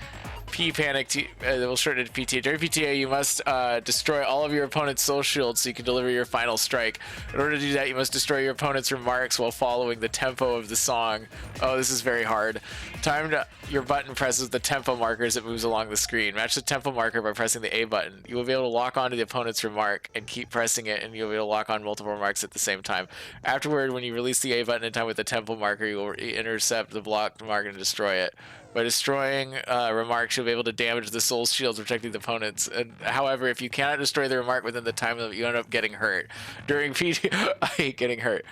Panic will shorten it to PTA. During PTA, you must destroy all of your opponent's soul shields so you can deliver your final strike. In order to do that, you must destroy your opponent's remarks while following the tempo of the song. Oh, this is very hard. Time your button presses the tempo marker as it moves along the screen. Match the tempo marker by pressing the A button. You will be able to lock onto the opponent's remark and keep pressing it, and you'll be able to lock on multiple remarks at the same time. Afterward, when you release the A button in time with the tempo marker, you will intercept the blocked marker and destroy it. By destroying remarks, you'll be able to damage the soul shields protecting the opponents. And, however, if you cannot destroy the remark within the time limit, you end up getting hurt. During PTA, I hate getting hurt.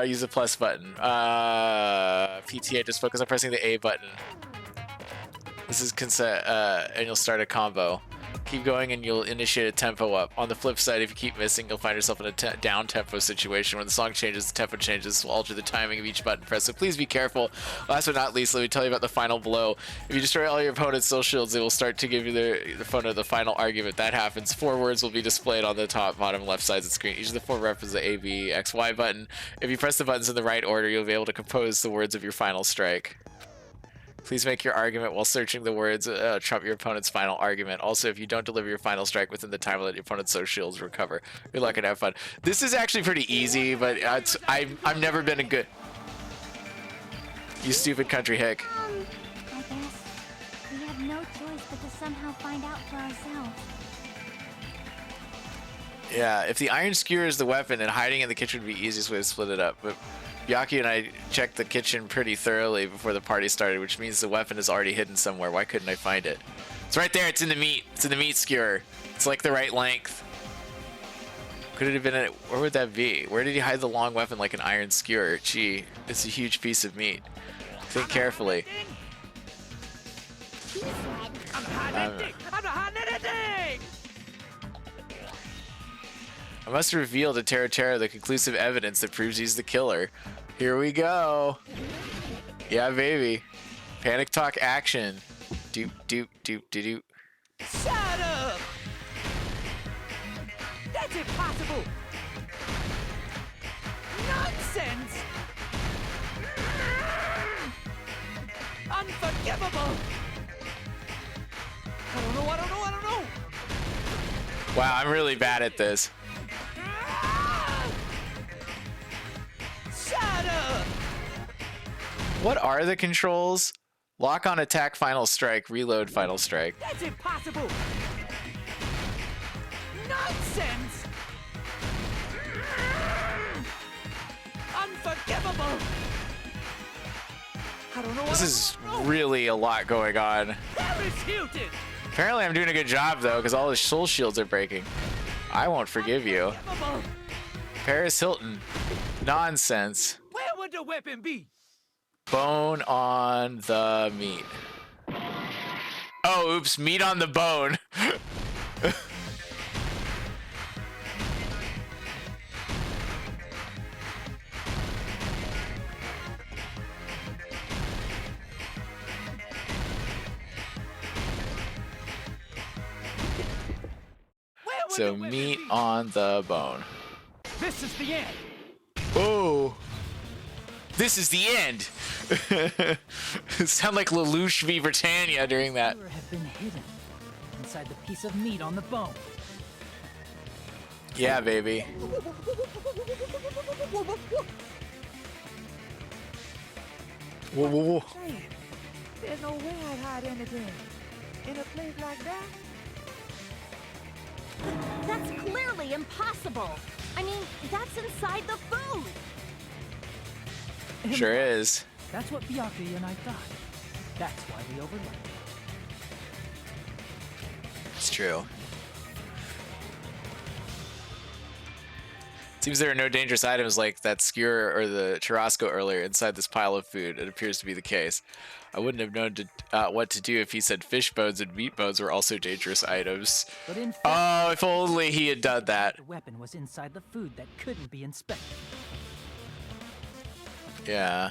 Use the plus button. PTA, just focus on pressing the A button. This is consent, and you'll start a combo. Keep going and you'll initiate a tempo up. On the flip side, if you keep missing, you'll find yourself in a down tempo situation. When the song changes, the tempo changes. This will alter the timing of each button press, so please be careful. Last but not least, let me tell you about the final blow. If you destroy all your opponent's soul shields, they will start to give you the opponent the final argument. That happens. 4 words will be displayed on the top, bottom, left sides of the screen. Each of the 4 references the A, B, X, Y button. If you press the buttons in the right order, you'll be able to compose the words of your final strike. Please make your argument while searching the words trump your opponent's final argument. Also, if you don't deliver your final strike within the time limit, your opponent's soul shields recover. Good luck and have fun. This is actually pretty easy, but I've never been a good... You stupid country hick. I guess we have no choice but to somehow find out for ourselves. Yeah, if the iron skewer is the weapon, then hiding in the kitchen would be the easiest way to split it up. But Yaki and I checked the kitchen pretty thoroughly before the party started, which means the weapon is already hidden somewhere. Why couldn't I find it? It's right there. It's in the meat. It's in the meat skewer. It's like the right length. Could it have been where would that be? Where did he hide the long weapon like an iron skewer? Gee, it's a huge piece of meat. Think carefully. I'm not hiding anything! I must reveal to Taro the conclusive evidence that proves he's the killer. Here we go. Yeah, baby. Panic talk action. Doop, doop, doop, doop, doop. Shut up! That's impossible! Nonsense! Unforgivable! I don't know! Wow, I'm really bad at this. Shut up! What are the controls? Lock on attack final strike, reload final strike. That's impossible! Nonsense! Unforgivable! I don't know. This is really a lot going on. Paris Hilton! Apparently I'm doing a good job though, because all his soul shields are breaking. I won't forgive you. Paris Hilton. Nonsense. Where would the weapon be? Bone on the meat. Oh, oops, meat on the bone. So meat on the bone. This is the end. Oh, this is the end. Sound like Lelouch v. Britannia during that. Have been hidden inside the piece of meat on the bone. Yeah, baby. Whoa, whoa, whoa. There's no way I'd hide anything in a place like that. That's clearly impossible. I mean, that's inside the food. Sure is. That's what Byakuya and I thought. That's why we overlapped. It's true. Seems there are no dangerous items like that skewer or the churrasco earlier inside this pile of food. It appears to be the case. I wouldn't have known what to do if he said fish bones and meat bones were also dangerous items. But in fact, oh, if only he had done that. The weapon was inside the food that couldn't be inspected. Yeah.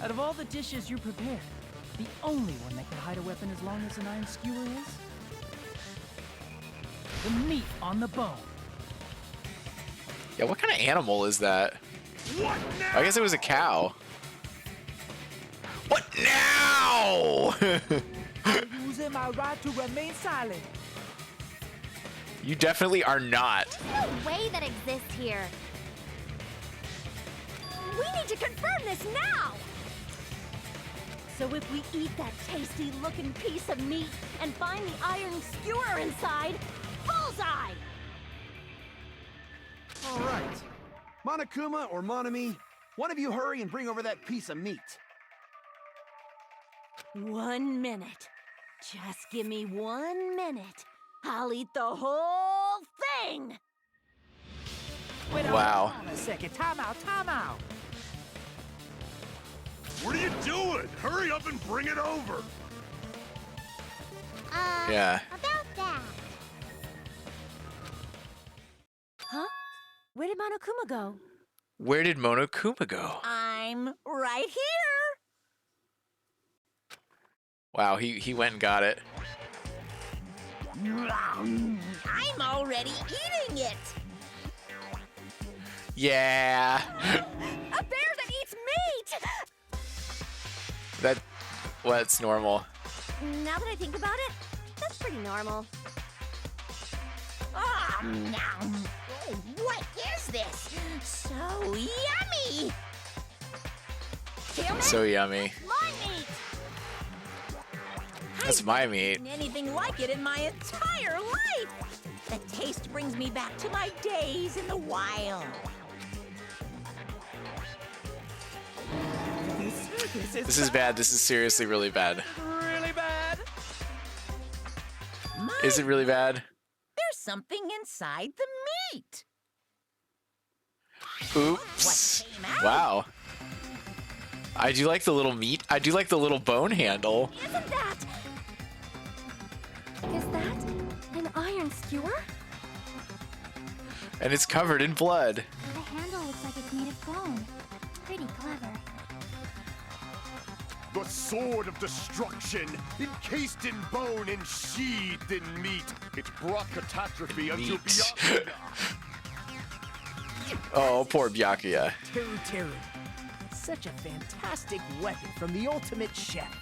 Out of all the dishes you prepared, the only one that can hide a weapon as long as an iron skewer is the meat on the bone. Yeah, what kind of animal is that? What now? I guess it was a cow. What now? I'm using my right to remain silent. You definitely are not. There's no way that exists here. We need to confirm this now! So if we eat that tasty-looking piece of meat and find the iron skewer inside, bullseye! All right. Monokuma or Monami, one of you hurry and bring over that piece of meat. 1 minute. Just give me 1 minute. I'll eat the whole thing! Wait Wow. on a second. Time out, time out. What are you doing? Hurry up and bring it over. Yeah. About that. Huh? Where did Monokuma go? Where did Monokuma go? I'm right here. Wow, he went and got it. I'm already eating it. Yeah. A bear that eats meat! Well, that's normal. Now that I think about it, that's pretty normal. Ah, oh, what is this? So yummy. Kill me? So yummy. My meat! That's my meat. I've never seen anything like it in my entire life. The taste brings me back to my days in the wild. This is bad. This is seriously really bad. Really bad? Is it really bad? There's something inside the meat. Oops. What came out? Wow. I do like the little meat. I do like the little bone handle. Isn't that... Is that an iron skewer? And it's covered in blood. The handle looks like it's made of bone. Pretty clever. The sword of destruction, encased in bone and sheathed in meat. It's brought catastrophe unto Meat. Byakuya. Oh, poor Byakuya. Teru. Such a fantastic weapon from the ultimate chef.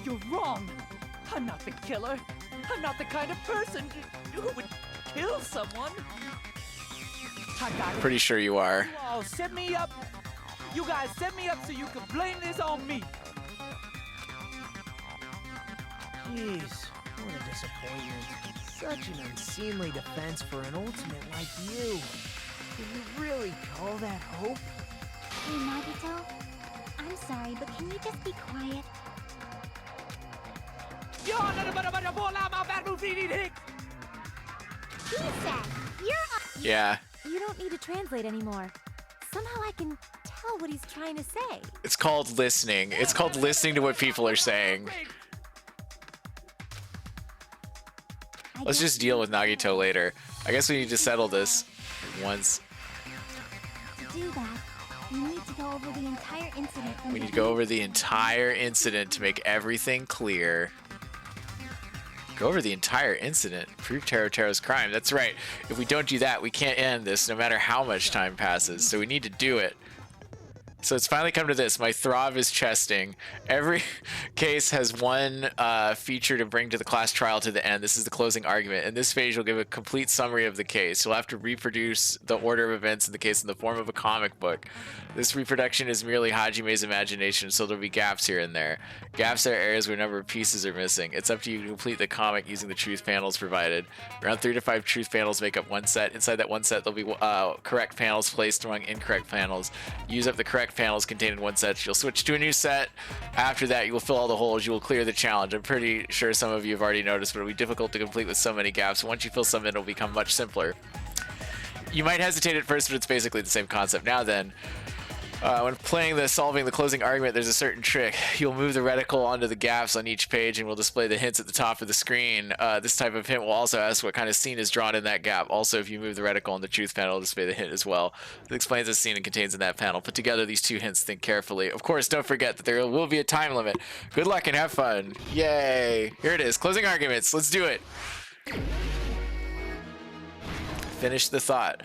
You're wrong. I'm not the killer. I'm not the kind of person who would kill someone. I got it. Pretty sure you are. You all set me up. You guys set me up so you could blame this on me. Jeez, what a disappointment. Such an unseemly defense for an ultimate like you. Can you really call that hope? Hey, Nagito. I'm sorry, but can you just be quiet? He said, Yeah. You don't need to translate anymore. Somehow I can tell what he's trying to say. It's called listening. It's called listening to what people are saying. Let's just deal with Nagito later. I guess we need to settle this once. To do that, we need to go over the entire incident from We need to go over the entire incident to make everything clear. Go over the entire incident. Prove Teru's crime. That's right. If we don't do that, we can't end this no matter how much time passes. So we need to do it. So it's finally come to this. My throb is chesting. Every case has one feature to bring to the class trial to the end. This is the closing argument. In this phase, you'll give a complete summary of the case. You'll have to reproduce the order of events in the case in the form of a comic book. This reproduction is merely Hajime's imagination, so there'll be gaps here and there. Gaps are areas where a number of pieces are missing. It's up to you to complete the comic using the truth panels provided. Around 3 to 5 truth panels make up one set. Inside that one set, there'll be correct panels placed among incorrect panels. Use up the correct panels contained in one set. You'll switch to a new set. After that, you will fill all the holes. You will clear the challenge. I'm pretty sure some of you have already noticed, but it'll be difficult to complete with so many gaps. Once you fill some in, it'll become much simpler. You might hesitate at first, but it's basically the same concept. Now then, when playing the solving the closing argument, there's a certain trick. You'll move the reticle onto the gaps on each page and will display the hints at the top of the screen. This type of hint will also ask what kind of scene is drawn in that gap. Also, if you move the reticle on the truth panel, it'll display the hint as well. It explains the scene and contains in that panel. Put together these two hints, think carefully. Of course, don't forget that there will be a time limit. Good luck and have fun. Yay. Here it is. Closing arguments. Let's do it. Finish the thought.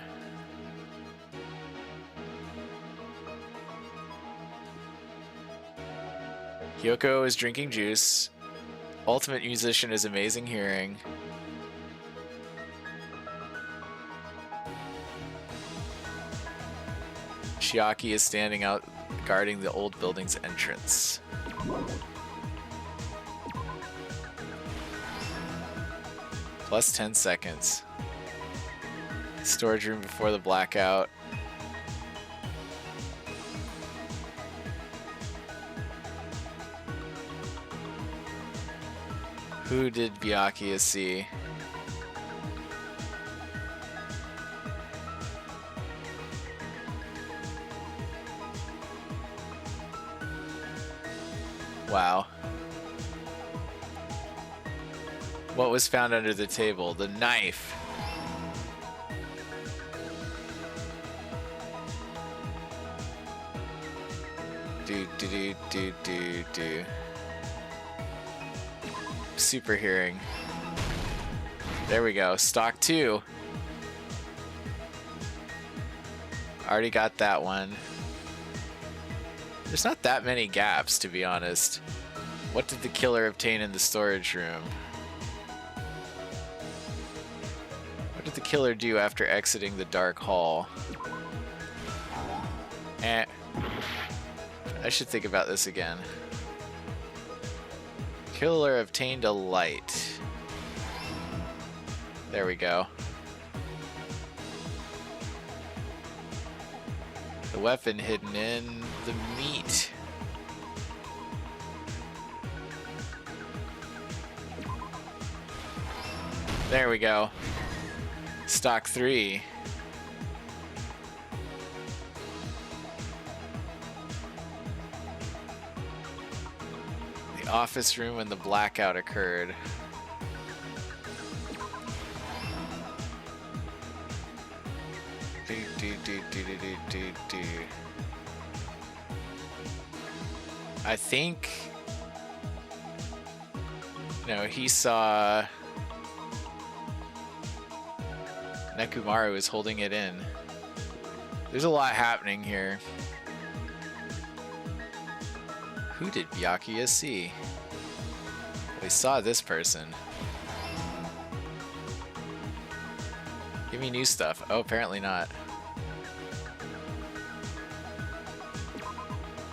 Hyoko is drinking juice. Ultimate musician is amazing hearing. Chiaki is standing out guarding the old building's entrance. Plus 10 seconds. Storage room before the blackout. Who did Byakuya see? Wow. What was found under the table? The knife. Do. Super hearing. There we go. Stock 2. Already got that one. There's not that many gaps, to be honest. What did the killer obtain in the storage room? What did the killer do after exiting the dark hall? I should think about this again. Killer obtained a light. There we go. The weapon hidden in the meat. There we go. Stock 3. The office room when the blackout occurred. I think, no, he saw Nekomaru is holding it in. There's a lot happening here. Who did Byakuya see? We saw this person. Give me new stuff. Oh, apparently not.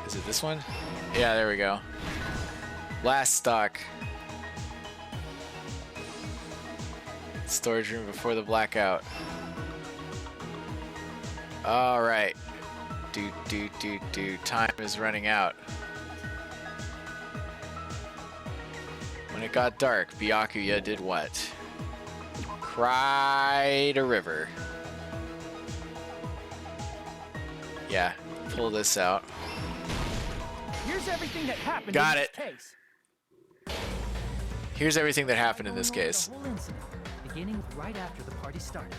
Is it this one? Yeah, there we go. Last stock. Storage room before the blackout. All right. Time is running out. When it got dark, Byakuya did what? Cried a river. Yeah, pull this out. Here's everything that happened Got in it. this case. Here's everything that happened in this case. The whole incident, beginning right after the party started.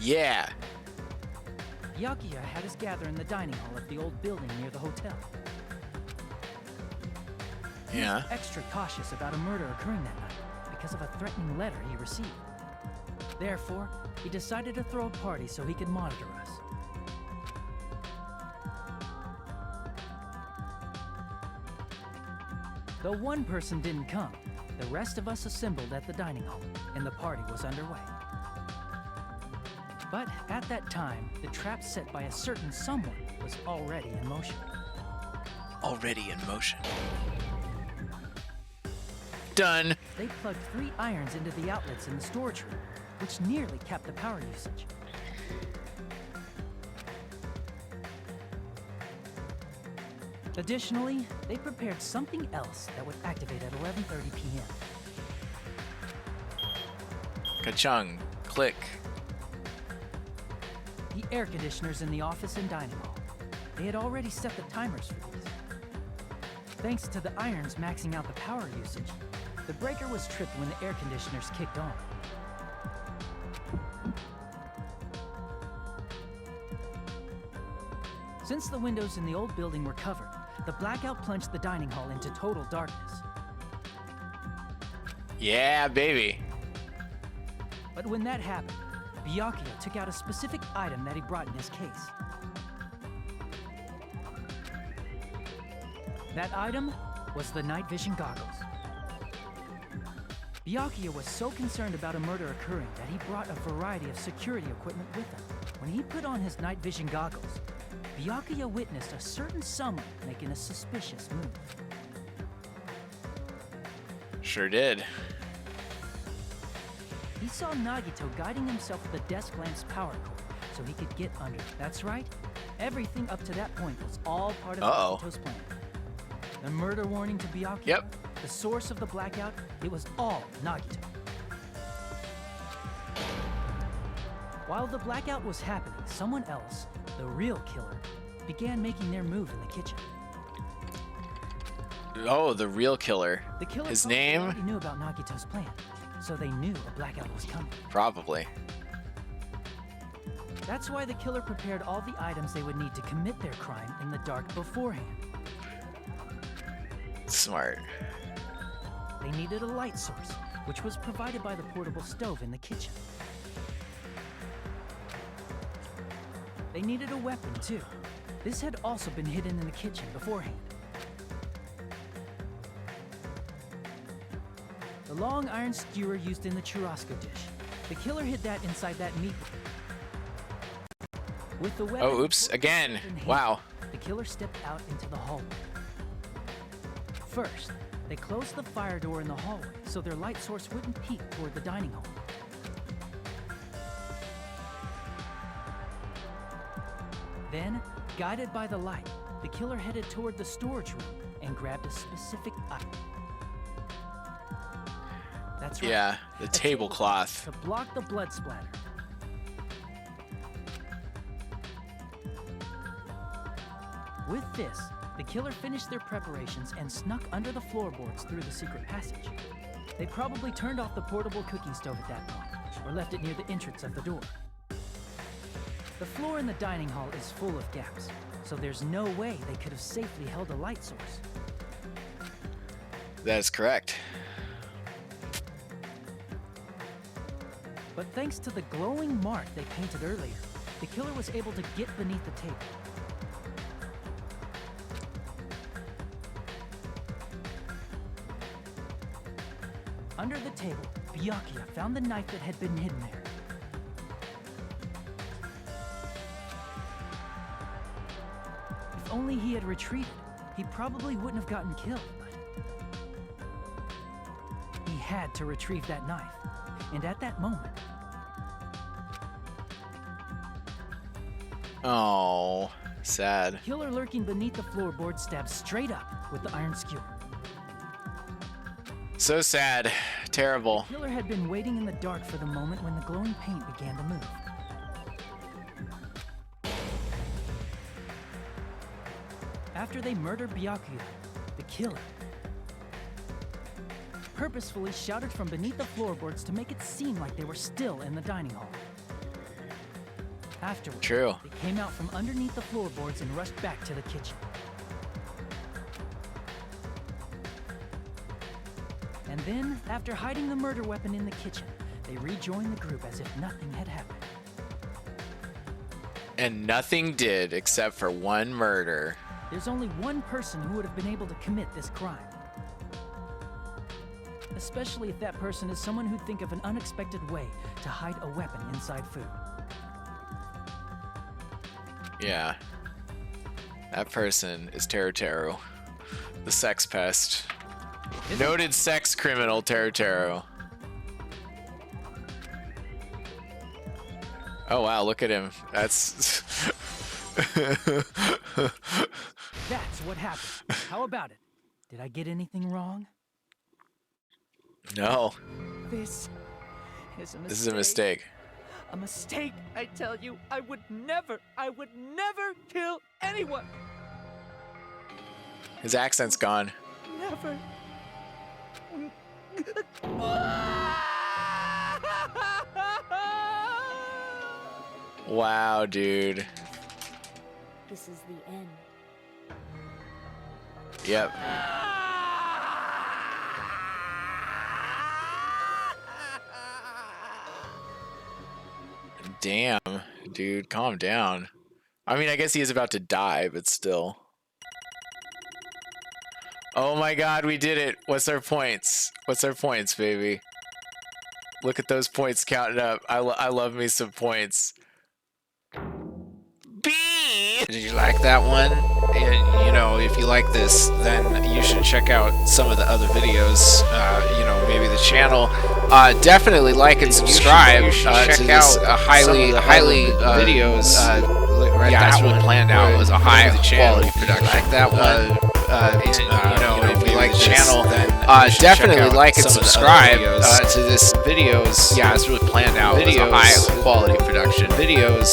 Yeah. Byakuya had us gather in the dining hall of the old building near the hotel. He was extra cautious about a murder occurring that night because of a threatening letter he received. Therefore, he decided to throw a party so he could monitor us. Though one person didn't come, the rest of us assembled at the dining hall, and the party was underway. But at that time, the trap set by a certain someone was already in motion. Already in motion. Done. They plugged 3 irons into the outlets in the storage room, which nearly capped the power usage. Additionally, they prepared something else that would activate at 11:30 p.m. Ka-chung. Click. The air conditioners in the office and dining hall. They had already set the timers for these. Thanks to the irons maxing out the power usage, the breaker was tripped when the air conditioners kicked on. Since the windows in the old building were covered, the blackout plunged the dining hall into total darkness. Yeah, baby. But when that happened, Byakuya took out a specific item that he brought in his case. That item was the night vision goggles. Byakuya was so concerned about a murder occurring that he brought a variety of security equipment with him. When he put on his night vision goggles, Byakuya witnessed a certain someone making a suspicious move. Sure did. He saw Nagito guiding himself with a desk lamp's power cord so he could get under it. That's right. Everything up to that point was all part of Nagito's plan. The murder warning to Byakuya, Yep. the source of the blackout, it was all Nagito. While the blackout was happening, someone else, the real killer, began making their move in the kitchen. Oh, the real killer. The killer His probably name? already knew about Nagito's plan, so they knew a blackout was coming. Probably. That's why the killer prepared all the items they would need to commit their crime in the dark beforehand. Smart. They needed a light source, which was provided by the portable stove in the kitchen. They needed a weapon, too. This had also been hidden in the kitchen beforehand. The long iron skewer used in the churrasco dish. The killer hid that inside that meat. With the weapon, Oh, oops. Again. in hand, Wow. The killer stepped out into the hallway. First, they closed the fire door in the hallway so their light source wouldn't peek toward the dining hall. Then, guided by the light, the killer headed toward the storage room and grabbed a specific item. That's right. Yeah, the a tablecloth. to block the blood splatter. With this, the killer finished their preparations and snuck under the floorboards through the secret passage. They probably turned off the portable cooking stove at that point, or left it near the entrance of the door. The floor in the dining hall is full of gaps, so there's no way they could have safely held a light source. That is correct. But thanks to the glowing mark they painted earlier, the killer was able to get beneath the table. Under the table, Byakuya found the knife that had been hidden there. If only he had retreated, he probably wouldn't have gotten killed, but he had to retrieve that knife. And at that moment, Oh, sad. the killer lurking beneath the floorboard stabbed straight up with the iron skewer. So sad. Terrible. The killer had been waiting in the dark for the moment when the glowing paint began to move. After they murdered Byakuya, the killer purposefully shouted from beneath the floorboards to make it seem like they were still in the dining hall. Afterward, True. they came out from underneath the floorboards and rushed back to the kitchen. And then, after hiding the murder weapon in the kitchen, they rejoined the group as if nothing had happened. And nothing did except for one murder. There's only one person who would have been able to commit this crime. especially if that person is someone who'd think of an unexpected way to hide a weapon inside food. Yeah. That person is Teru, the sex pest. Noted sex criminal Teru. Oh wow, look at him. That's That's what happened. How about it? Did I get anything wrong? no. This is a mistake. This is a mistake. A mistake, I tell you. I would never kill anyone. His accent's gone. Never. Wow, dude. This is the end. Yep. Damn, dude, calm down. I mean, I guess he is about to die, but still. Oh my god, we did it. What's our points? What's our points, baby? Look at those points counting up. I love me some points. B! Did you like that one? And, you know, if you like this, then you should check out some of the other videos. You know, maybe the channel. Definitely like and subscribe. You should check out highly videos. Right, yeah, that's really planned out. It was a high quality production. Like that one. You know, if you like the channel, then definitely like and subscribe to this videos. Yeah, it's really planned out. It was a high quality production. Videos.